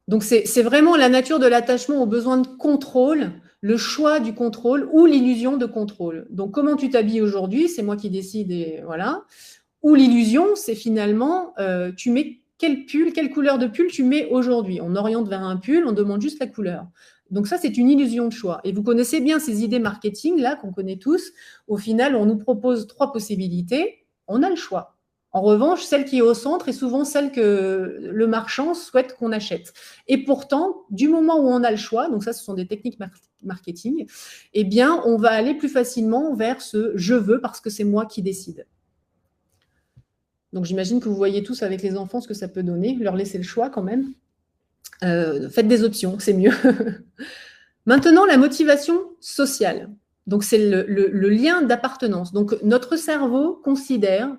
Donc, c'est vraiment la nature de l'attachement au besoin de contrôle, le choix du contrôle ou l'illusion de contrôle. Donc, comment tu t'habilles aujourd'hui, c'est moi qui décide et voilà. Ou l'illusion, c'est finalement, tu mets quel pull, quelle couleur de pull tu mets aujourd'hui. On oriente vers un pull, on demande juste la couleur. Donc ça, c'est une illusion de choix. Et vous connaissez bien ces idées marketing, là, qu'on connaît tous. Au final, on nous propose 3 possibilités. On a le choix. En revanche, celle qui est au centre est souvent celle que le marchand souhaite qu'on achète. Et pourtant, du moment où on a le choix, donc ça, ce sont des techniques marketing, eh bien, on va aller plus facilement vers ce « je veux » parce que c'est moi qui décide. Donc, j'imagine que vous voyez tous avec les enfants ce que ça peut donner, leur laisser le choix quand même. Faites des options, c'est mieux. Maintenant, la motivation sociale. Donc, c'est le lien d'appartenance. Donc, notre cerveau considère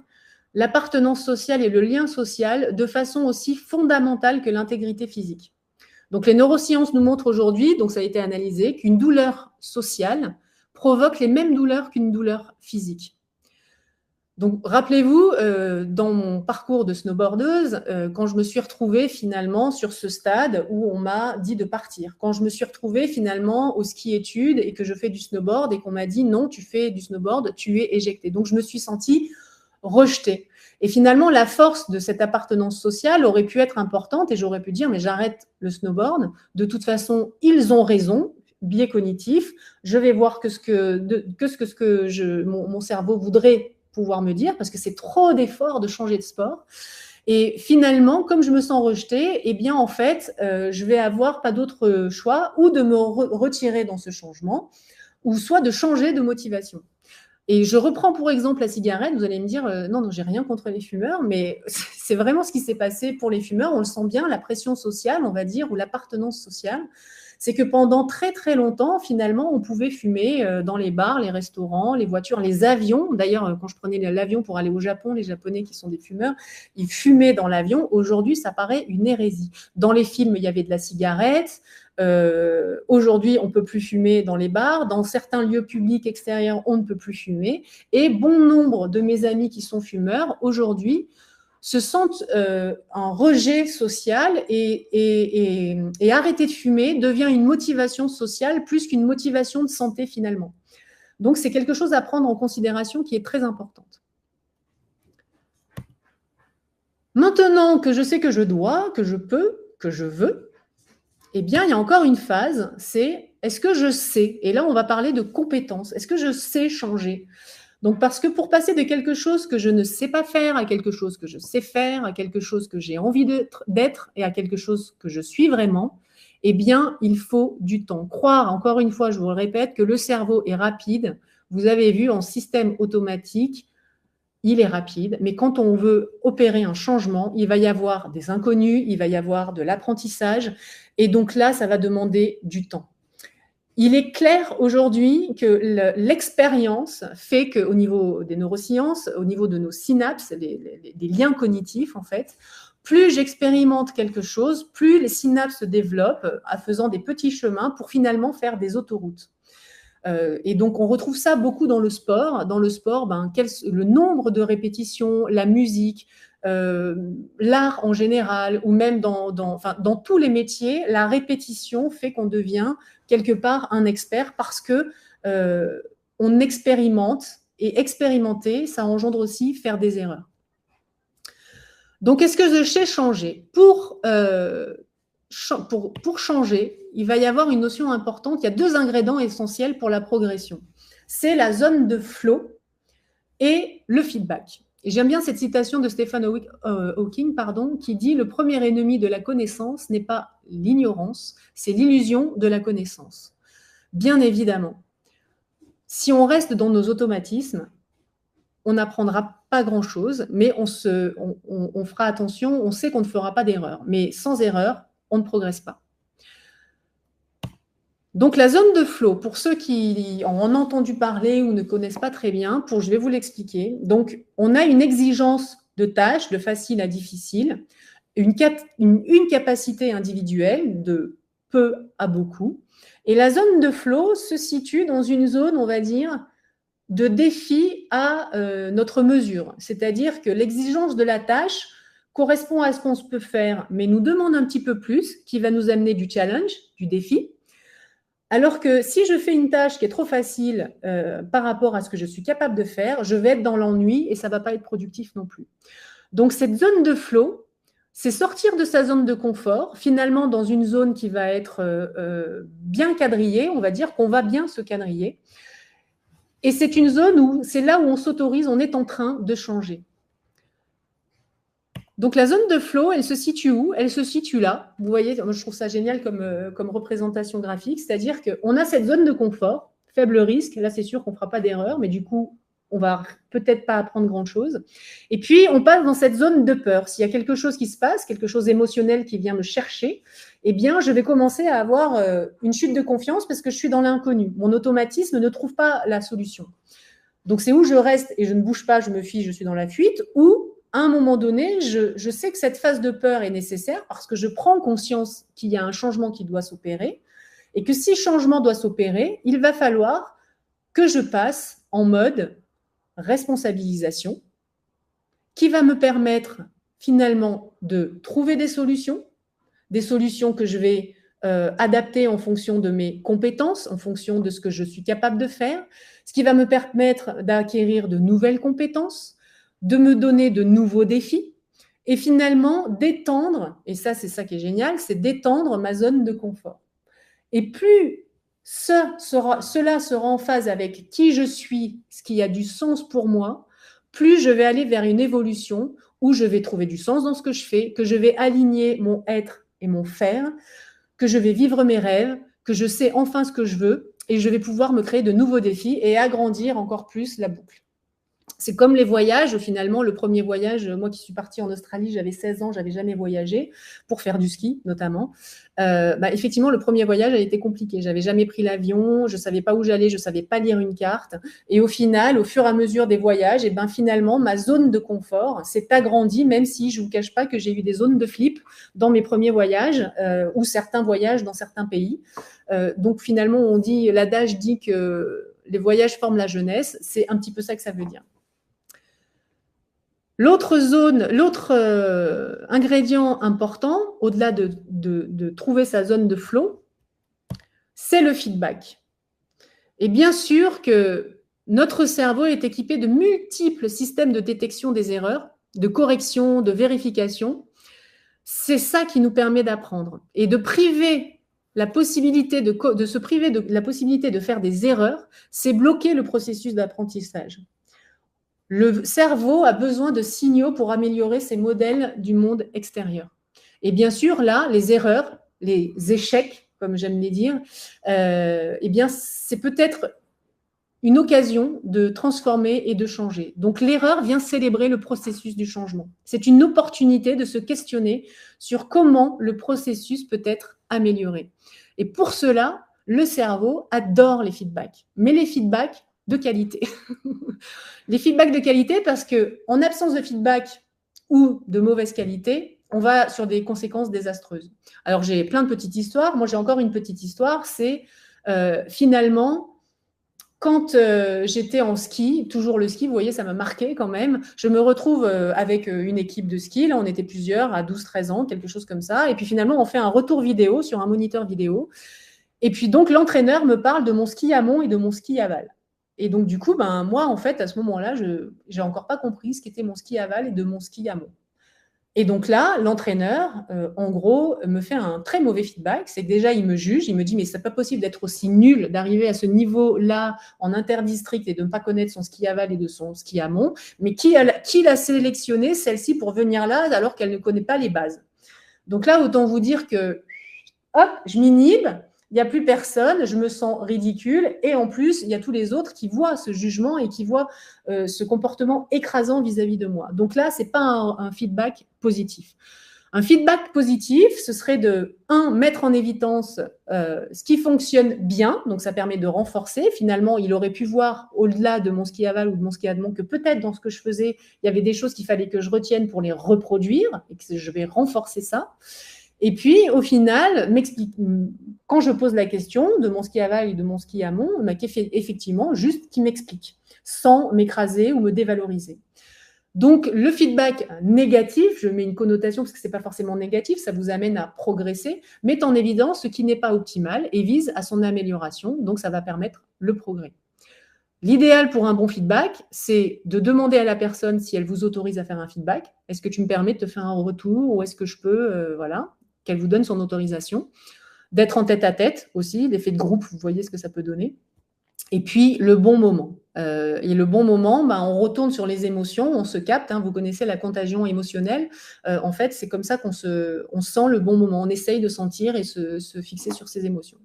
l'appartenance sociale et le lien social de façon aussi fondamentale que l'intégrité physique. Donc, les neurosciences nous montrent aujourd'hui, donc ça a été analysé, qu'une douleur sociale provoque les mêmes douleurs qu'une douleur physique. Donc, rappelez-vous, dans mon parcours de snowboardeuse, quand je me suis retrouvée finalement sur ce stade où on m'a dit de partir, quand je me suis retrouvée finalement au ski-études et que je fais du snowboard et qu'on m'a dit non, tu fais du snowboard, tu es éjectée. Donc, je me suis sentie rejetée. Et finalement, la force de cette appartenance sociale aurait pu être importante et j'aurais pu dire, mais j'arrête le snowboard. De toute façon, ils ont raison, biais cognitif. Je vais voir mon cerveau voudrait pouvoir me dire, parce que c'est trop d'efforts de changer de sport. Et finalement, comme je me sens rejetée, eh bien, en fait, je vais avoir pas d'autre choix ou de me retirer dans ce changement, ou soit de changer de motivation. Et je reprends pour exemple la cigarette, vous allez me dire, non, j'ai rien contre les fumeurs, mais c'est vraiment ce qui s'est passé pour les fumeurs, on le sent bien, la pression sociale, on va dire, ou l'appartenance sociale, c'est que pendant très très longtemps, finalement, on pouvait fumer dans les bars, les restaurants, les voitures, les avions. D'ailleurs, quand je prenais l'avion pour aller au Japon, les Japonais qui sont des fumeurs, ils fumaient dans l'avion. Aujourd'hui, ça paraît une hérésie. Dans les films, il y avait de la cigarette. Aujourd'hui, on ne peut plus fumer dans les bars. Dans certains lieux publics extérieurs, on ne peut plus fumer. Et bon nombre de mes amis qui sont fumeurs, aujourd'hui, se sentent en rejet social et arrêter de fumer devient une motivation sociale plus qu'une motivation de santé finalement. Donc, c'est quelque chose à prendre en considération qui est très importante. Maintenant que je sais que je dois, que je peux, que je veux, eh bien, il y a encore une phase, c'est est-ce que je sais? Et là, on va parler de compétences. Est-ce que je sais changer? Donc, parce que pour passer de quelque chose que je ne sais pas faire à quelque chose que je sais faire, à quelque chose que j'ai envie d'être et à quelque chose que je suis vraiment, eh bien, il faut du temps. Croire, encore une fois, je vous le répète, que le cerveau est rapide. Vous avez vu, en système automatique, il est rapide. Mais quand on veut opérer un changement, il va y avoir des inconnus, il va y avoir de l'apprentissage. Et donc là, ça va demander du temps. Il est clair aujourd'hui que l'expérience fait qu'au niveau des neurosciences, au niveau de nos synapses, des liens cognitifs en fait, plus j'expérimente quelque chose, plus les synapses se développent en faisant des petits chemins pour finalement faire des autoroutes. Et donc, on retrouve ça beaucoup dans le sport. Dans le sport, le nombre de répétitions, la musique, l'art en général, ou même dans tous les métiers, la répétition fait qu'on devient quelque part un expert parce que on expérimente, et expérimenter, ça engendre aussi faire des erreurs. Donc, est-ce que je sais changer? Pour changer, il va y avoir une notion importante. Il y a 2 ingrédients essentiels pour la progression. C'est la zone de flow et le feedback. Et j'aime bien cette citation de Stephen Hawking, qui dit « Le premier ennemi de la connaissance n'est pas l'ignorance, c'est l'illusion de la connaissance ». Bien évidemment. si on reste dans nos automatismes, on n'apprendra pas grand-chose, mais on fera attention, on sait qu'on ne fera pas d'erreur. Mais sans erreur, on ne progresse pas. Donc, la zone de flow, pour ceux qui en ont entendu parler ou ne connaissent pas très bien, je vais vous l'expliquer. Donc, on a une exigence de tâches, de facile à difficile, une capacité individuelle de peu à beaucoup. Et la zone de flow se situe dans une zone, on va dire, de défi à notre mesure. C'est-à-dire que l'exigence de la tâche correspond à ce qu'on peut faire, mais nous demande un petit peu plus, qui va nous amener du challenge, du défi. Alors que si je fais une tâche qui est trop facile par rapport à ce que je suis capable de faire, je vais être dans l'ennui et ça ne va pas être productif non plus. Donc, cette zone de flow, c'est sortir de sa zone de confort, finalement dans une zone qui va être bien quadrillée, on va dire qu'on va bien se quadriller. Et c'est une zone où c'est là où on s'autorise, on est en train de changer. Donc, la zone de flow, elle se situe où? Elle se situe là. Vous voyez, moi, je trouve ça génial comme représentation graphique. C'est-à-dire qu'on a cette zone de confort, faible risque. Là, c'est sûr qu'on ne fera pas d'erreur, mais du coup, on ne va peut-être pas apprendre grand-chose. Et puis, on passe dans cette zone de peur. S'il y a quelque chose qui se passe, quelque chose d'émotionnel qui vient me chercher, eh bien, je vais commencer à avoir une chute de confiance parce que je suis dans l'inconnu. Mon automatisme ne trouve pas la solution. Donc, c'est où je reste et je ne bouge pas, je me fie, je suis dans la fuite, ou à un moment donné, je sais que cette phase de peur est nécessaire parce que je prends conscience qu'il y a un changement qui doit s'opérer et que si changement doit s'opérer, il va falloir que je passe en mode responsabilisation qui va me permettre finalement de trouver des solutions que je vais adapter en fonction de mes compétences, en fonction de ce que je suis capable de faire, ce qui va me permettre d'acquérir de nouvelles compétences, de me donner de nouveaux défis et finalement d'étendre, et ça c'est ça qui est génial, c'est d'étendre ma zone de confort. Et plus cela sera en phase avec qui je suis, ce qui a du sens pour moi, plus je vais aller vers une évolution où je vais trouver du sens dans ce que je fais, que je vais aligner mon être et mon faire, que je vais vivre mes rêves, que je sais enfin ce que je veux et je vais pouvoir me créer de nouveaux défis et agrandir encore plus la boucle. C'est comme les voyages, finalement, le premier voyage, moi qui suis partie en Australie, j'avais 16 ans, je n'avais jamais voyagé, pour faire du ski notamment. Effectivement, le premier voyage a été compliqué. Je n'avais jamais pris l'avion, je ne savais pas où j'allais, je ne savais pas lire une carte. Et au final, au fur et à mesure des voyages, finalement, ma zone de confort s'est agrandie, même si je ne vous cache pas que j'ai eu des zones de flip dans mes premiers voyages ou certains voyages dans certains pays. Donc finalement, l'adage dit que les voyages forment la jeunesse. C'est un petit peu ça que ça veut dire. L'autre ingrédient important, au-delà de trouver sa zone de flow, c'est le feedback. Et bien sûr que notre cerveau est équipé de multiples systèmes de détection des erreurs, de correction, de vérification. C'est ça qui nous permet d'apprendre. Et de priver la possibilité se priver de la possibilité de faire des erreurs, c'est bloquer le processus d'apprentissage. Le cerveau a besoin de signaux pour améliorer ses modèles du monde extérieur. Et bien sûr, là, les erreurs, les échecs, comme j'aime les dire, c'est peut-être une occasion de transformer et de changer. Donc, l'erreur vient célébrer le processus du changement. C'est une opportunité de se questionner sur comment le processus peut être amélioré. Et pour cela, le cerveau adore les feedbacks. Mais les feedbacks de qualité. Les feedbacks de qualité parce qu'en absence de feedback ou de mauvaise qualité, on va sur des conséquences désastreuses. Alors, j'ai plein de petites histoires. Moi, j'ai encore une petite histoire. C'est finalement, quand j'étais en ski, toujours le ski, vous voyez, ça m'a marqué quand même. Je me retrouve avec une équipe de ski. Là, on était plusieurs à 12-13 ans, quelque chose comme ça. Et puis finalement, on fait un retour vidéo sur un moniteur vidéo. Et puis donc, l'entraîneur me parle de mon ski amont et de mon ski aval. Et donc, du coup, moi, en fait, à ce moment-là, je n'ai encore pas compris ce qu'était mon ski aval et de mon ski amont. Et donc là, l'entraîneur, en gros, me fait un très mauvais feedback. C'est que déjà, il me juge, il me dit « mais c'est pas possible d'être aussi nul, d'arriver à ce niveau-là en interdistrict et de ne pas connaître son ski aval et de son ski amont. Mais qui l'a sélectionné, celle-ci, pour venir là, alors qu'elle ne connaît pas les bases ?» Donc là, autant vous dire que, hop, je m'inhibe. il n'y a plus personne, je me sens ridicule et en plus, il y a tous les autres qui voient ce jugement et qui voient ce comportement écrasant vis-à-vis de moi. Donc là, ce n'est pas un feedback positif. Un feedback positif, ce serait de, mettre en évidence ce qui fonctionne bien, donc ça permet de renforcer. Finalement, il aurait pu voir au-delà de mon ski aval ou de mon ski admont que peut-être dans ce que je faisais, il y avait des choses qu'il fallait que je retienne pour les reproduire et que je vais renforcer ça. Et puis, au final, quand je pose la question de mon ski aval et de mon ski amont, effectivement, juste qu'il m'explique, sans m'écraser ou me dévaloriser. Donc, le feedback négatif, je mets une connotation parce que ce n'est pas forcément négatif, ça vous amène à progresser, met en évidence ce qui n'est pas optimal et vise à son amélioration, donc ça va permettre le progrès. L'idéal pour un bon feedback, c'est de demander à la personne si elle vous autorise à faire un feedback. Est-ce que tu me permets de te faire un retour ou est-ce que je peux, qu'elle vous donne son autorisation. D'être en tête-à-tête aussi, l'effet de groupe, vous voyez ce que ça peut donner. Et puis, le bon moment. Et le bon moment, on retourne sur les émotions, on se capte. Vous connaissez la contagion émotionnelle. En fait, c'est comme ça qu'on sent le bon moment. On essaye de sentir et se fixer sur ses émotions.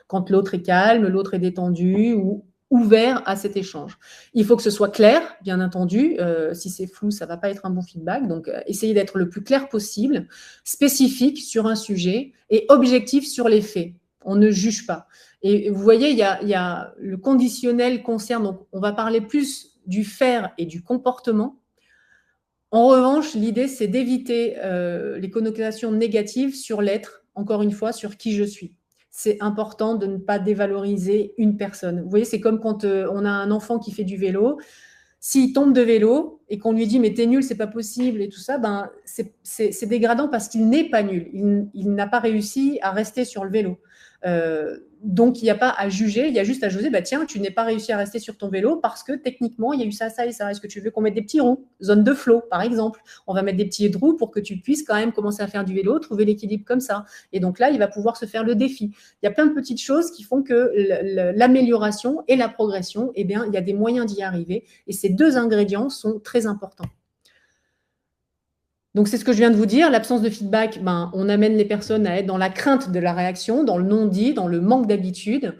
Quand l'autre est calme, l'autre est détendu ou ouvert à cet échange. Il faut que ce soit clair, bien entendu. Si c'est flou, ça ne va pas être un bon feedback. Donc, essayez d'être le plus clair possible, spécifique sur un sujet et objectif sur les faits. On ne juge pas. Et vous voyez, il y a le conditionnel concerne, donc on va parler plus du faire et du comportement. En revanche, l'idée, c'est d'éviter les connotations négatives sur l'être, encore une fois, sur qui je suis. C'est important de ne pas dévaloriser une personne. Vous voyez, c'est comme quand on a un enfant qui fait du vélo. S'il tombe de vélo et qu'on lui dit « mais t'es nul, c'est pas possible » et tout ça, c'est dégradant parce qu'il n'est pas nul. Il n'a pas réussi à rester sur le vélo. Donc, il n'y a pas à juger, il y a juste à juger, tiens, tu n'es pas réussi à rester sur ton vélo parce que techniquement, il y a eu ça, ça et ça. Est-ce que tu veux qu'on mette des petits ronds? Zone de flow, par exemple. On va mettre des petits roues pour que tu puisses quand même commencer à faire du vélo, trouver l'équilibre comme ça. Et donc là, il va pouvoir se faire le défi. Il y a plein de petites choses qui font que l'amélioration et la progression, il y a des moyens d'y arriver. Et ces deux ingrédients sont très importants. Donc, c'est ce que je viens de vous dire. L'absence de feedback, on amène les personnes à être dans la crainte de la réaction, dans le non-dit, dans le manque d'habitude.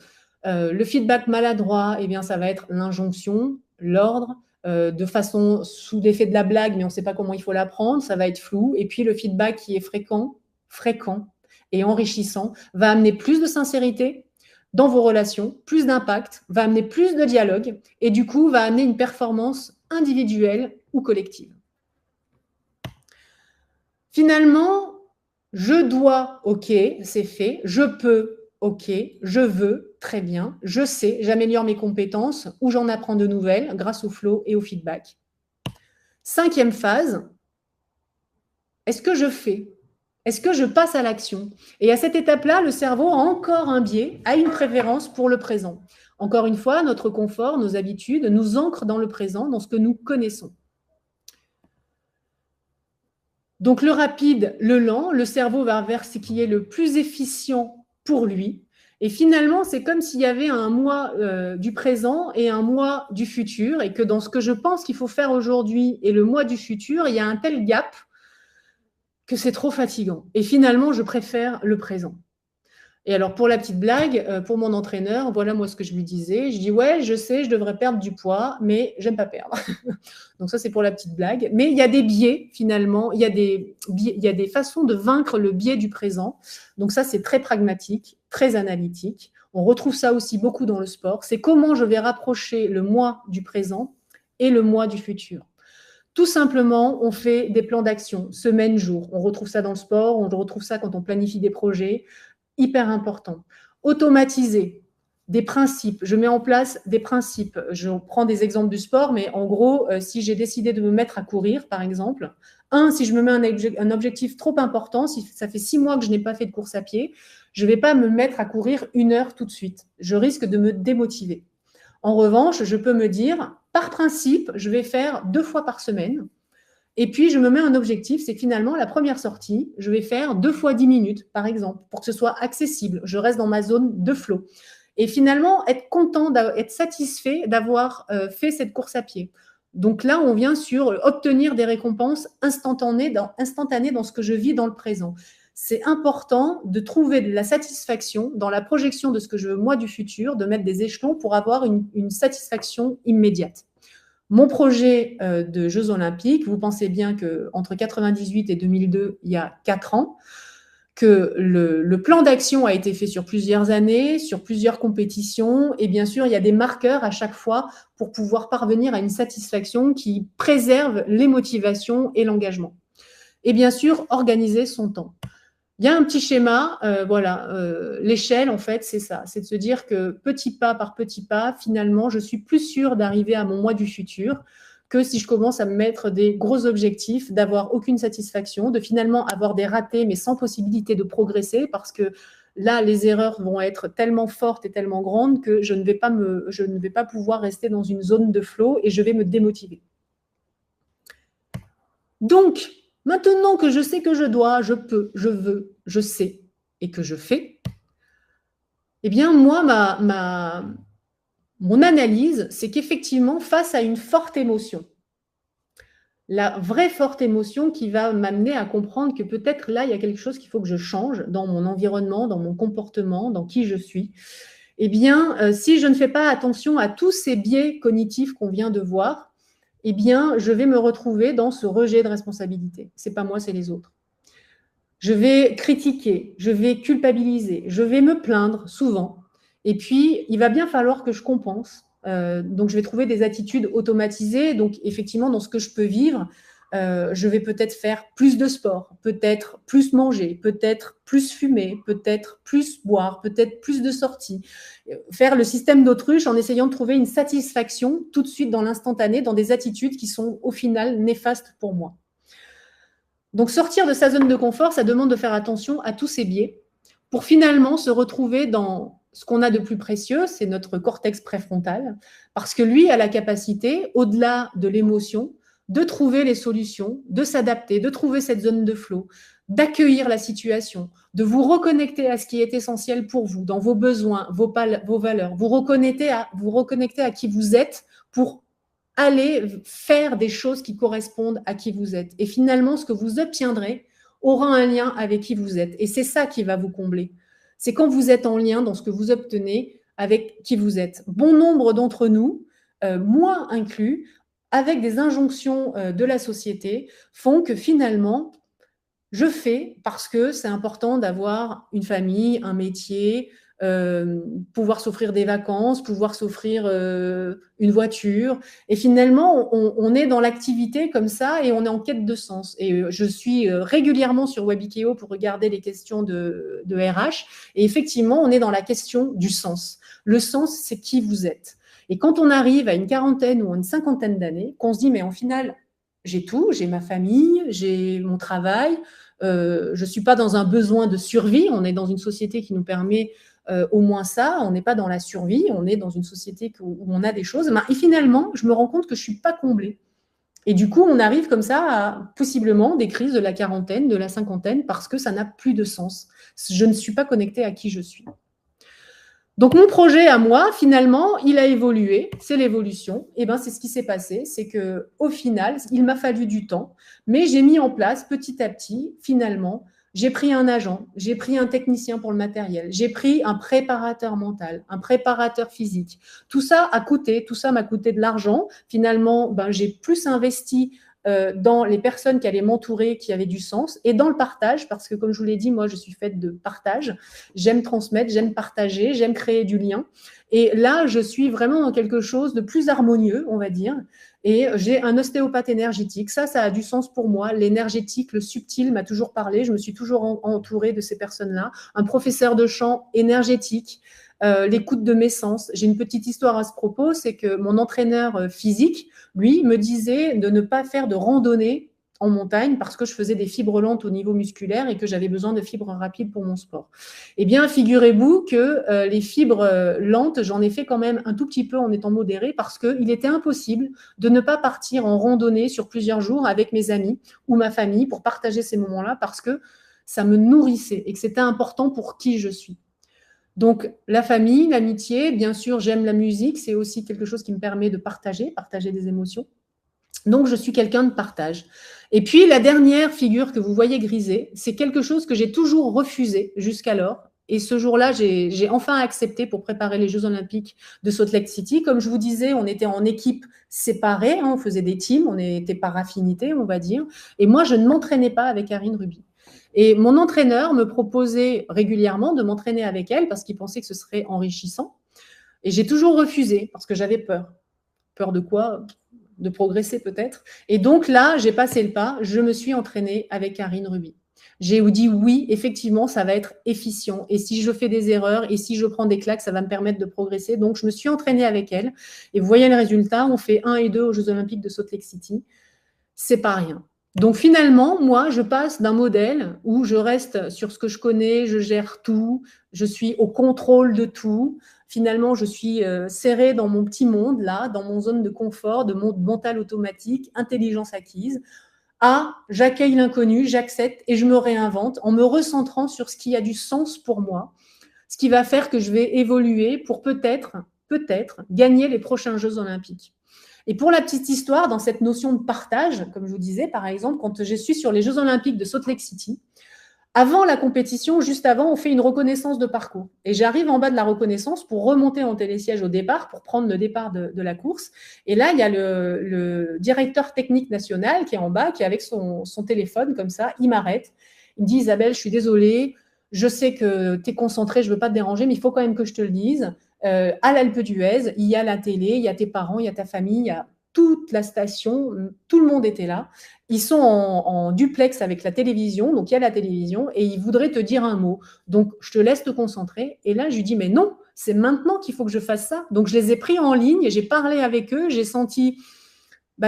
Le feedback maladroit, ça va être l'injonction, l'ordre, de façon sous l'effet de la blague, mais on ne sait pas comment il faut la prendre, ça va être flou. Et puis, le feedback qui est fréquent et enrichissant va amener plus de sincérité dans vos relations, plus d'impact, va amener plus de dialogue et du coup, va amener une performance individuelle ou collective. Finalement, je dois, ok, c'est fait. Je peux, ok. Je veux, très bien. Je sais, j'améliore mes compétences ou j'en apprends de nouvelles grâce au flow et au feedback. 5e phase, est-ce que je fais? Est-ce que je passe à l'action? Et à cette étape-là, le cerveau a encore un biais, a une préférence pour le présent. Encore une fois, notre confort, nos habitudes nous ancrent dans le présent, dans ce que nous connaissons. Donc, le rapide, le lent, le cerveau va vers ce qui est le plus efficient pour lui. Et finalement, c'est comme s'il y avait un moi du présent et un moi du futur et que dans ce que je pense qu'il faut faire aujourd'hui et le moi du futur, il y a un tel gap que c'est trop fatigant. Et finalement, je préfère le présent. Et alors, pour la petite blague, pour mon entraîneur, voilà moi ce que je lui disais. Je dis, ouais, je sais, je devrais perdre du poids, mais j'aime pas perdre. Donc ça, c'est pour la petite blague. Mais il y a des biais, finalement. Il y a des façons de vaincre le biais du présent. Donc ça, c'est très pragmatique, très analytique. On retrouve ça aussi beaucoup dans le sport. C'est comment je vais rapprocher le moi du présent et le moi du futur. Tout simplement, on fait des plans d'action, semaine, jour. On retrouve ça dans le sport, on retrouve ça quand on planifie des projets. Hyper important. Automatiser des principes. Je mets en place des principes. Je prends des exemples du sport, mais en gros, si j'ai décidé de me mettre à courir, par exemple, si je me mets un objectif trop important, si ça fait 6 mois que je n'ai pas fait de course à pied, je ne vais pas me mettre à courir 1 heure tout de suite. Je risque de me démotiver. En revanche, je peux me dire, par principe, je vais faire 2 fois par semaine. Et puis, je me mets un objectif, c'est finalement la première sortie, je vais faire 2 fois 10 minutes, par exemple, pour que ce soit accessible. Je reste dans ma zone de flow. Et finalement, être content, être satisfait d'avoir fait cette course à pied. Donc là, on vient sur obtenir des récompenses instantanées dans ce que je vis dans le présent. c'est important de trouver de la satisfaction dans la projection de ce que je veux moi du futur, de mettre des échelons pour avoir une satisfaction immédiate. Mon projet de Jeux Olympiques, vous pensez bien qu'entre 1998 et 2002, il y a 4 ans, que le plan d'action a été fait sur plusieurs années, sur plusieurs compétitions, et bien sûr, il y a des marqueurs à chaque fois pour pouvoir parvenir à une satisfaction qui préserve les motivations et l'engagement. Et bien sûr, organiser son temps. Il y a un petit schéma, voilà, l'échelle, en fait, c'est ça, c'est de se dire que petit pas par petit pas, finalement, je suis plus sûre d'arriver à mon moi du futur que si je commence à me mettre des gros objectifs, d'avoir aucune satisfaction, de finalement avoir des ratés, mais sans possibilité de progresser, parce que là, les erreurs vont être tellement fortes et tellement grandes que je ne vais pas pouvoir rester dans une zone de flow et je vais me démotiver. Donc, maintenant que je sais que je dois, je peux, je veux, je sais et que je fais, eh bien, moi, mon analyse, c'est qu'effectivement, face à une forte émotion, la vraie forte émotion qui va m'amener à comprendre que peut-être là, il y a quelque chose qu'il faut que je change dans mon environnement, dans mon comportement, dans qui je suis. Eh bien, si je ne fais pas attention à tous ces biais cognitifs qu'on vient de voir, eh bien, je vais me retrouver dans ce rejet de responsabilité. Ce n'est pas moi, c'est les autres. Je vais critiquer, je vais culpabiliser, je vais me plaindre souvent. Et puis, il va bien falloir que je compense. Donc, je vais trouver des attitudes automatisées. Donc, effectivement, dans ce que je peux vivre, je vais peut-être faire plus de sport, peut-être plus manger, peut-être plus fumer, peut-être plus boire, peut-être plus de sorties. Faire le système d'autruche en essayant de trouver une satisfaction tout de suite dans l'instantané, dans des attitudes qui sont au final néfastes pour moi. Donc, sortir de sa zone de confort, ça demande de faire attention à tous ces biais pour finalement se retrouver dans ce qu'on a de plus précieux, c'est notre cortex préfrontal, parce que lui a la capacité, au-delà de l'émotion, de trouver les solutions, de s'adapter, de trouver cette zone de flow, d'accueillir la situation, de vous reconnecter à ce qui est essentiel pour vous, dans vos besoins, vos valeurs, vous reconnecter à qui vous êtes pour aller faire des choses qui correspondent à qui vous êtes. Et finalement, ce que vous obtiendrez aura un lien avec qui vous êtes. Et c'est ça qui va vous combler. C'est quand vous êtes en lien dans ce que vous obtenez avec qui vous êtes. Bon nombre d'entre nous, moi inclus, avec des injonctions de la société, font que finalement, je fais parce que c'est important d'avoir une famille, un métier, pouvoir s'offrir des vacances, pouvoir s'offrir une voiture. Et finalement, on est dans l'activité comme ça et on est en quête de sens. Et je suis régulièrement sur Webikeo pour regarder les questions de RH. Et effectivement, on est dans la question du sens. Le sens, c'est qui vous êtes. Et quand on arrive à une quarantaine ou une cinquantaine d'années, qu'on se dit, mais en final, j'ai tout, j'ai ma famille, j'ai mon travail, je ne suis pas dans un besoin de survie, on est dans une société qui nous permet au moins ça, on n'est pas dans la survie, on est dans une société où on a des choses. Et finalement, je me rends compte que je ne suis pas comblée. Et du coup, on arrive comme ça à possiblement des crises de la quarantaine, de la cinquantaine, parce que ça n'a plus de sens. Je ne suis pas connectée à qui je suis. Donc, mon projet à moi, finalement, il a évolué, c'est l'évolution. Et bien, c'est ce qui s'est passé, c'est qu'au final, il m'a fallu du temps, mais j'ai mis en place petit à petit, finalement, j'ai pris un agent, j'ai pris un technicien pour le matériel, j'ai pris un préparateur mental, un préparateur physique. Tout ça a coûté, tout ça m'a coûté de l'argent. Finalement, ben, j'ai plus investi dans les personnes qui allaient m'entourer, qui avaient du sens, et dans le partage, parce que comme je vous l'ai dit, moi, je suis faite de partage. J'aime transmettre, j'aime partager, j'aime créer du lien. Et là, je suis vraiment dans quelque chose de plus harmonieux, on va dire. Et j'ai un ostéopathe énergétique. Ça a du sens pour moi. L'énergétique, le subtil m'a toujours parlé. Je me suis toujours entourée de ces personnes-là. Un professeur de chant énergétique, l'écoute de mes sens. J'ai une petite histoire à ce propos, c'est que mon entraîneur physique, lui, me disait de ne pas faire de randonnée en montagne parce que je faisais des fibres lentes au niveau musculaire et que j'avais besoin de fibres rapides pour mon sport. Eh bien, figurez-vous que les fibres lentes, j'en ai fait quand même un tout petit peu en étant modérée parce qu'il était impossible de ne pas partir en randonnée sur plusieurs jours avec mes amis ou ma famille pour partager ces moments-là parce que ça me nourrissait et que c'était important pour qui je suis. Donc, la famille, l'amitié, bien sûr, j'aime la musique, c'est aussi quelque chose qui me permet de partager des émotions. Donc, je suis quelqu'un de partage. Et puis, la dernière figure que vous voyez grisée, c'est quelque chose que j'ai toujours refusé jusqu'alors. Et ce jour-là, j'ai enfin accepté pour préparer les Jeux Olympiques de Salt Lake City. Comme je vous disais, on était en équipe séparée, hein, on faisait des teams, on était par affinité, on va dire. Et moi, je ne m'entraînais pas avec Karine Ruby. Et mon entraîneur me proposait régulièrement de m'entraîner avec elle parce qu'il pensait que ce serait enrichissant. Et j'ai toujours refusé parce que j'avais peur. Peur de quoi ? De progresser peut-être. Et donc là, j'ai passé le pas, je me suis entraînée avec Karine Ruby. J'ai dit oui, effectivement, ça va être efficient. Et si je fais des erreurs et si je prends des claques, ça va me permettre de progresser. Donc, je me suis entraînée avec elle. Et vous voyez le résultat, on fait 1 et 2 aux Jeux Olympiques de Salt Lake City. C'est pas rien. Donc finalement, moi, je passe d'un modèle où je reste sur ce que je connais, je gère tout, je suis au contrôle de tout. Finalement, je suis serrée dans mon petit monde, là, dans mon zone de confort, de monde mental automatique, intelligence acquise, à j'accueille l'inconnu, j'accepte et je me réinvente en me recentrant sur ce qui a du sens pour moi, ce qui va faire que je vais évoluer pour peut-être gagner les prochains Jeux Olympiques. Et pour la petite histoire, dans cette notion de partage, comme je vous disais, par exemple, quand je suis sur les Jeux Olympiques de Salt Lake City, avant la compétition, juste avant, on fait une reconnaissance de parcours. Et j'arrive en bas de la reconnaissance pour remonter en télésiège au départ, pour prendre le départ de la course. Et là, il y a le directeur technique national qui est en bas, qui est avec son téléphone, comme ça, il m'arrête. Il me dit, Isabelle, je suis désolée, je sais que tu es concentrée, je ne veux pas te déranger, mais il faut quand même que je te le dise. À l'Alpe d'Huez, il y a la télé, il y a tes parents, il y a ta famille, il y a toute la station, tout le monde était là. Ils sont en duplex avec la télévision, donc il y a la télévision, et ils voudraient te dire un mot. Donc, je te laisse te concentrer. Et là, je lui dis, mais non, c'est maintenant qu'il faut que je fasse ça. Donc, je les ai pris en ligne, j'ai parlé avec eux, j'ai senti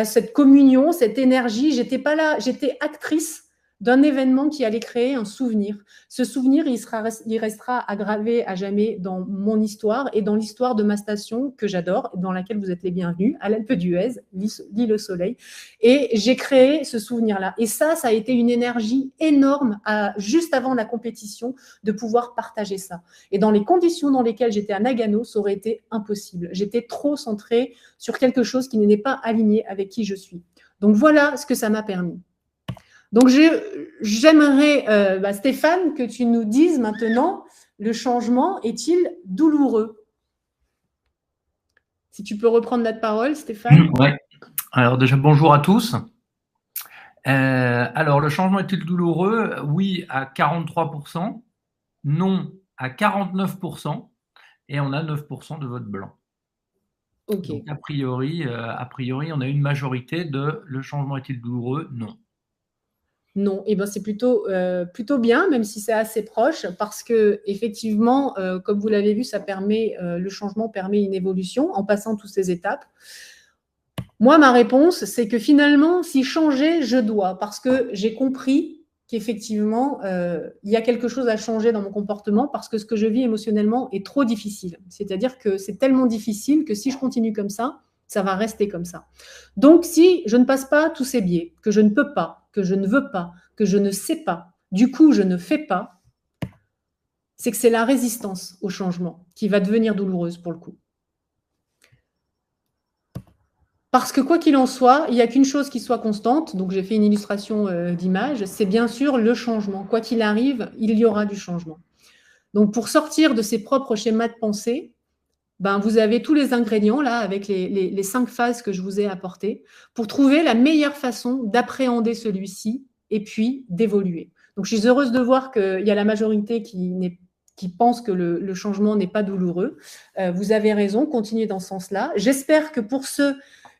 cette communion, cette énergie. J'étais pas là, j'étais actrice d'un événement qui allait créer un souvenir. Ce souvenir, il restera aggravé à jamais dans mon histoire et dans l'histoire de ma station que j'adore, dans laquelle vous êtes les bienvenus, à l'Alpe d'Huez, l'île au soleil. Et j'ai créé ce souvenir-là. Et ça a été une énergie énorme juste avant la compétition de pouvoir partager ça. Et dans les conditions dans lesquelles j'étais à Nagano, ça aurait été impossible. J'étais trop centrée sur quelque chose qui n'est pas aligné avec qui je suis. Donc voilà ce que ça m'a permis. Donc, j'aimerais, Stéphane, que tu nous dises maintenant, le changement est-il douloureux? Si tu peux reprendre la parole, Stéphane. Oui. Alors déjà, bonjour à tous. Alors, le changement est-il douloureux? Oui, à 43%, non à 49%, et on a 9% de vote blanc. Ok. Donc, a priori, on a une majorité de le changement est-il douloureux? Non. Non, et c'est plutôt bien, même si c'est assez proche, parce que effectivement, comme vous l'avez vu, le changement permet une évolution en passant toutes ces étapes. Moi, ma réponse, c'est que finalement, si changer, je dois, parce que j'ai compris qu'effectivement, il y a quelque chose à changer dans mon comportement, parce que ce que je vis émotionnellement est trop difficile. C'est-à-dire que c'est tellement difficile que si je continue comme ça va rester comme ça. Donc, si je ne passe pas tous ces biais, que je ne peux pas, que je ne veux pas, que je ne sais pas, du coup, je ne fais pas, c'est que c'est la résistance au changement qui va devenir douloureuse pour le coup. Parce que quoi qu'il en soit, il n'y a qu'une chose qui soit constante, donc j'ai fait une illustration d'image, c'est bien sûr le changement. Quoi qu'il arrive, il y aura du changement. Donc, pour sortir de ses propres schémas de pensée, vous avez tous les ingrédients là avec les 5 phases que je vous ai apportées pour trouver la meilleure façon d'appréhender celui-ci et puis d'évoluer. Donc, je suis heureuse de voir qu'il y a la majorité qui pense que le changement n'est pas douloureux. Vous avez raison, continuez dans ce sens-là. J'espère que pour ceux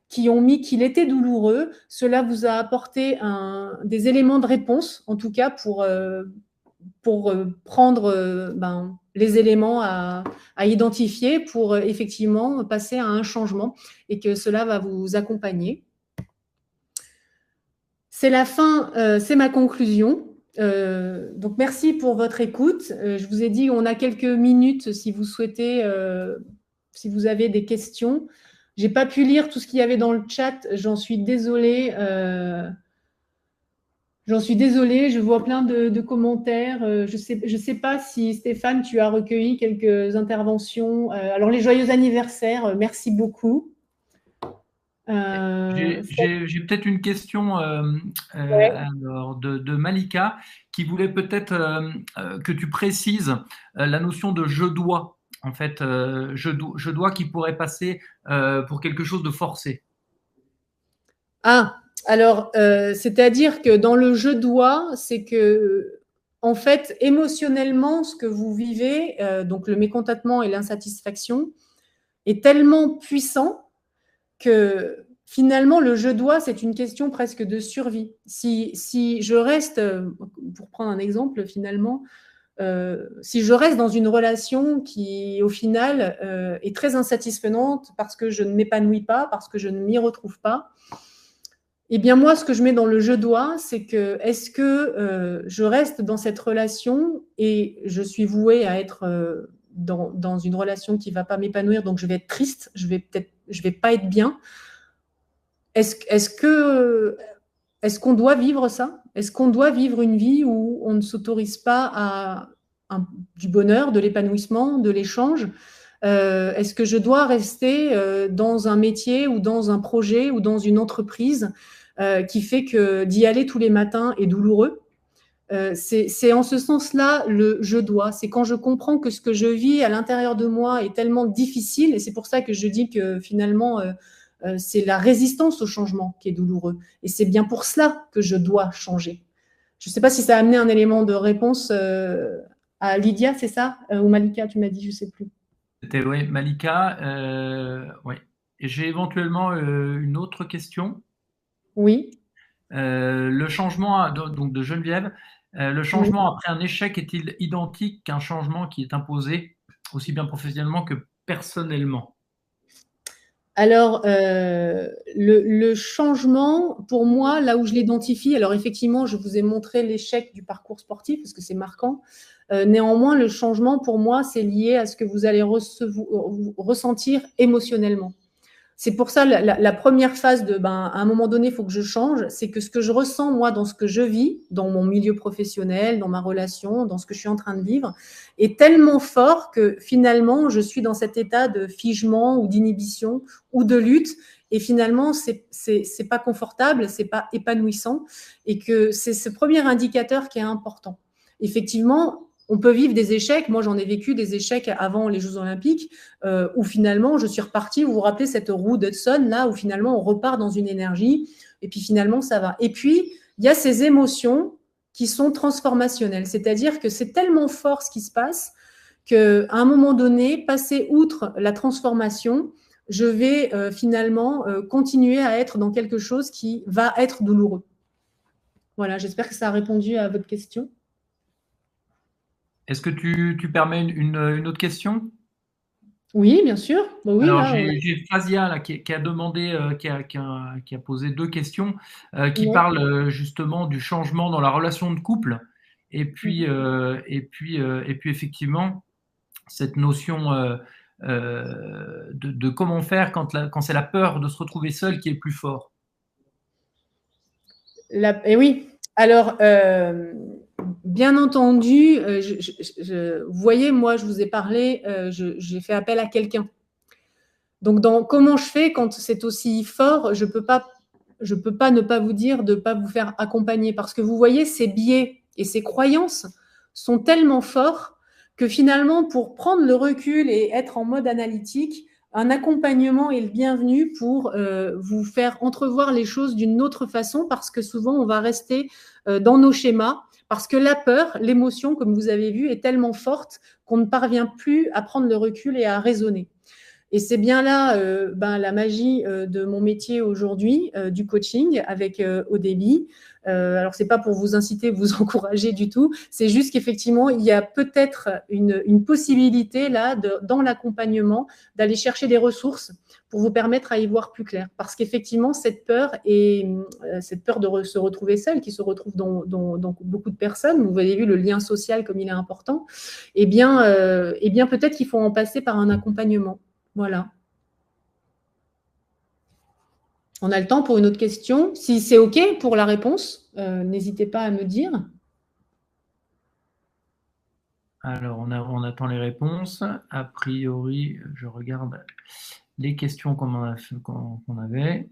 qui ont mis qu'il était douloureux, cela vous a apporté des éléments de réponse, en tout cas pour prendre les éléments à identifier pour effectivement passer à un changement et que cela va vous accompagner. C'est la fin, c'est ma conclusion. Donc, merci pour votre écoute. Je vous ai dit, on a quelques minutes si vous souhaitez, si vous avez des questions. Je n'ai pas pu lire tout ce qu'il y avait dans le chat, j'en suis désolée. Je vois plein de commentaires. Je sais pas si, Stéphane, tu as recueilli quelques interventions. Alors, les joyeux anniversaires, merci beaucoup. J'ai peut-être une question Ouais. alors, de Malika qui voulait peut-être que tu précises la notion de je dois. En fait, je dois qui pourrait passer pour quelque chose de forcé. Ah, alors, c'est-à-dire que dans le je dois, c'est que, en fait, émotionnellement, ce que vous vivez, donc le mécontentement et l'insatisfaction, est tellement puissant que finalement, le je dois, c'est une question presque de survie. Si je reste, pour prendre un exemple, finalement, si je reste dans une relation qui, au final, est très insatisfaisante parce que je ne m'épanouis pas, parce que je ne m'y retrouve pas, eh bien moi, ce que je mets dans le je dois, c'est que est-ce que je reste dans cette relation et je suis vouée à être dans une relation qui ne va pas m'épanouir, donc je vais être triste, je vais pas être bien. Est-ce qu'on doit vivre ça? Est-ce qu'on doit vivre une vie où on ne s'autorise pas à du bonheur, de l'épanouissement, de l'échange? Est-ce que je dois rester dans un métier ou dans un projet ou dans une entreprise qui fait que d'y aller tous les matins est douloureux? C'est en ce sens-là le je dois. C'est quand je comprends que ce que je vis à l'intérieur de moi est tellement difficile, et c'est pour ça que je dis que finalement, c'est la résistance au changement qui est douloureux. Et c'est bien pour cela que je dois changer. Je ne sais pas si ça a amené un élément de réponse à Lydia, c'est ça? Ou Malika, tu m'as dit, je ne sais plus. C'était ouais, Malika. Ouais. Et j'ai éventuellement une autre question. Oui, Le changement donc de Geneviève, le oui. changement après un échec est-il identique qu'un changement qui est imposé aussi bien professionnellement que personnellement? Alors, le changement, pour moi, là où je l'identifie, alors effectivement, je vous ai montré l'échec du parcours sportif parce que c'est marquant. Néanmoins, le changement, pour moi, c'est lié à ce que vous allez ressentir émotionnellement. C'est pour ça la première phase de, ben, à un moment donné, il faut que je change. C'est que ce que je ressens, moi, dans ce que je vis, dans mon milieu professionnel, dans ma relation, dans ce que je suis en train de vivre, est tellement fort que finalement, je suis dans cet état de figement ou d'inhibition ou de lutte. Et finalement, c'est pas confortable, c'est pas épanouissant. Et que c'est ce premier indicateur qui est important. Effectivement, on peut vivre des échecs. Moi, j'en ai vécu des échecs avant les Jeux Olympiques où finalement, je suis repartie. Vous vous rappelez cette roue d'Hudson, là, où finalement, on repart dans une énergie et puis finalement, ça va. Et puis, il y a ces émotions qui sont transformationnelles. C'est-à-dire que c'est tellement fort ce qui se passe qu'à un moment donné, passer outre la transformation, je vais finalement continuer à être dans quelque chose qui va être douloureux. Voilà, j'espère que ça a répondu à votre question. Est-ce que tu permets une autre question? Oui, bien sûr. Bah oui, Alors, là, on a... j'ai Fazia là, qui a demandé, qui a posé deux questions qui Ouais. parlent justement du changement dans la relation de couple et puis effectivement cette notion de comment faire quand c'est la peur de se retrouver seul qui est plus fort. Et oui, alors, bien entendu, vous voyez, moi, je vous ai parlé, j'ai fait appel à quelqu'un. Donc, comment je fais quand c'est aussi fort, je peux pas ne pas vous dire de ne pas vous faire accompagner parce que vous voyez, ces biais et ces croyances sont tellement forts que finalement, pour prendre le recul et être en mode analytique, un accompagnement est le bienvenu pour vous faire entrevoir les choses d'une autre façon parce que souvent, on va rester dans nos schémas parce que la peur, l'émotion, comme vous avez vu, est tellement forte qu'on ne parvient plus à prendre le recul et à raisonner. Et c'est bien là la magie de mon métier aujourd'hui, du coaching avec Odébi. Alors, ce n'est pas pour vous inciter, vous encourager du tout. C'est juste qu'effectivement, il y a peut-être une possibilité là, dans l'accompagnement, d'aller chercher des ressources pour vous permettre à y voir plus clair. Parce qu'effectivement, cette peur de se retrouver seul, qui se retrouve dans beaucoup de personnes, vous avez vu le lien social comme il est important, eh bien peut-être qu'il faut en passer par un accompagnement. Voilà. On a le temps pour une autre question. Si c'est OK pour la réponse, n'hésitez pas à me dire. Alors, on attend les réponses. A priori, je regarde les questions qu'on avait.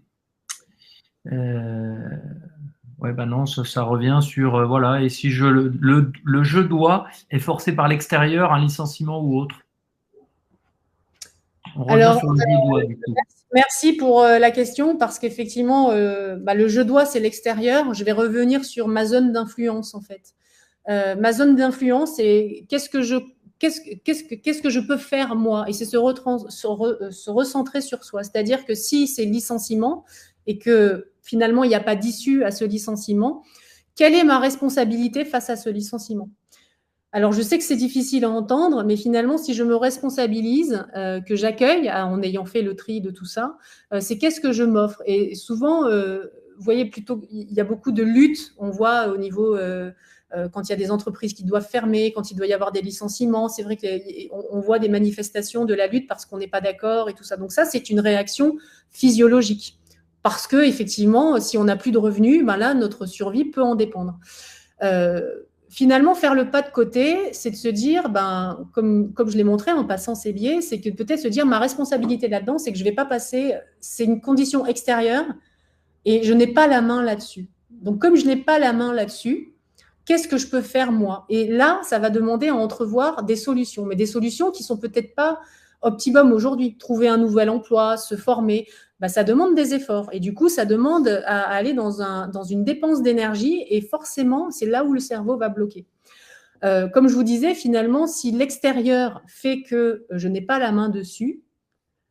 Ouais, ben non, ça revient sur voilà. Et si le je dois est forcé par l'extérieur, un licenciement ou autre. On revient Alors, sur le je dois du coup. Merci pour la question parce qu'effectivement, le je dois, c'est l'extérieur. Je vais revenir sur ma zone d'influence en fait. Ma zone d'influence, c'est qu'est-ce que je peux faire moi? Et c'est se recentrer sur soi. C'est-à-dire que si c'est licenciement et que finalement il n'y a pas d'issue à ce licenciement, quelle est ma responsabilité face à ce licenciement? Alors, je sais que c'est difficile à entendre, mais finalement, si je me responsabilise, que j'accueille en ayant fait le tri de tout ça, c'est qu'est-ce que je m'offre? Et souvent, vous voyez, plutôt, il y a beaucoup de luttes. On voit au niveau, quand il y a des entreprises qui doivent fermer, quand il doit y avoir des licenciements, c'est vrai qu'on voit des manifestations de la lutte parce qu'on n'est pas d'accord et tout ça. Donc ça, c'est une réaction physiologique. Parce que effectivement, si on n'a plus de revenus, ben là, notre survie peut en dépendre. Finalement, faire le pas de côté, c'est de se dire, ben, comme je l'ai montré en passant ces biais, c'est que peut-être se dire ma responsabilité là-dedans, c'est que je ne vais pas passer, c'est une condition extérieure et je n'ai pas la main là-dessus. Donc, comme je n'ai pas la main là-dessus, qu'est-ce que je peux faire moi? Et là, ça va demander à entrevoir des solutions, mais des solutions qui ne sont peut-être pas optimum aujourd'hui. Trouver un nouvel emploi, se former, bah, ça demande des efforts. Et du coup, ça demande à aller dans une dépense d'énergie et forcément, c'est là où le cerveau va bloquer. Comme je vous disais, finalement, si l'extérieur fait que je n'ai pas la main dessus,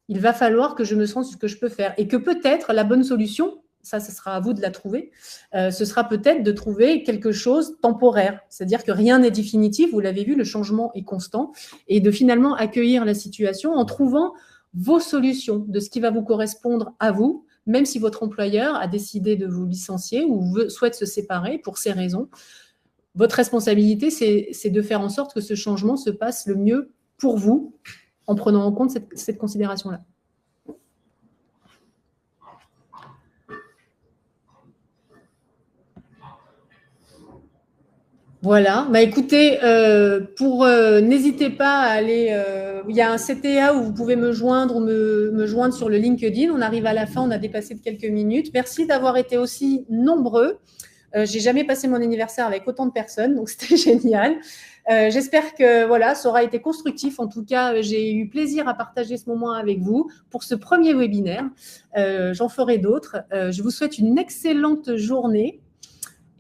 il va falloir que je me sente ce que je peux faire. Et que peut-être la bonne solution, ça, ce sera à vous de la trouver, ce sera peut-être de trouver quelque chose temporaire. C'est-à-dire que rien n'est définitif, vous l'avez vu, le changement est constant, et de finalement accueillir la situation en trouvant vos solutions de ce qui va vous correspondre à vous, même si votre employeur a décidé de vous licencier ou souhaite se séparer pour ces raisons. Votre responsabilité, c'est de faire en sorte que ce changement se passe le mieux pour vous en prenant en compte cette considération-là. Voilà, bah écoutez, n'hésitez pas à aller, il y a un CTA où vous pouvez me joindre ou me joindre sur le LinkedIn. On arrive à la fin, on a dépassé de quelques minutes. Merci d'avoir été aussi nombreux. J'ai jamais passé mon anniversaire avec autant de personnes, donc c'était génial. J'espère que voilà, ça aura été constructif. En tout cas, j'ai eu plaisir à partager ce moment avec vous pour ce premier webinaire. J'en ferai d'autres. Je vous souhaite une excellente journée.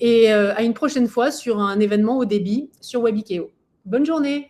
Et à une prochaine fois sur un événement haut débit sur Webikeo. Bonne journée!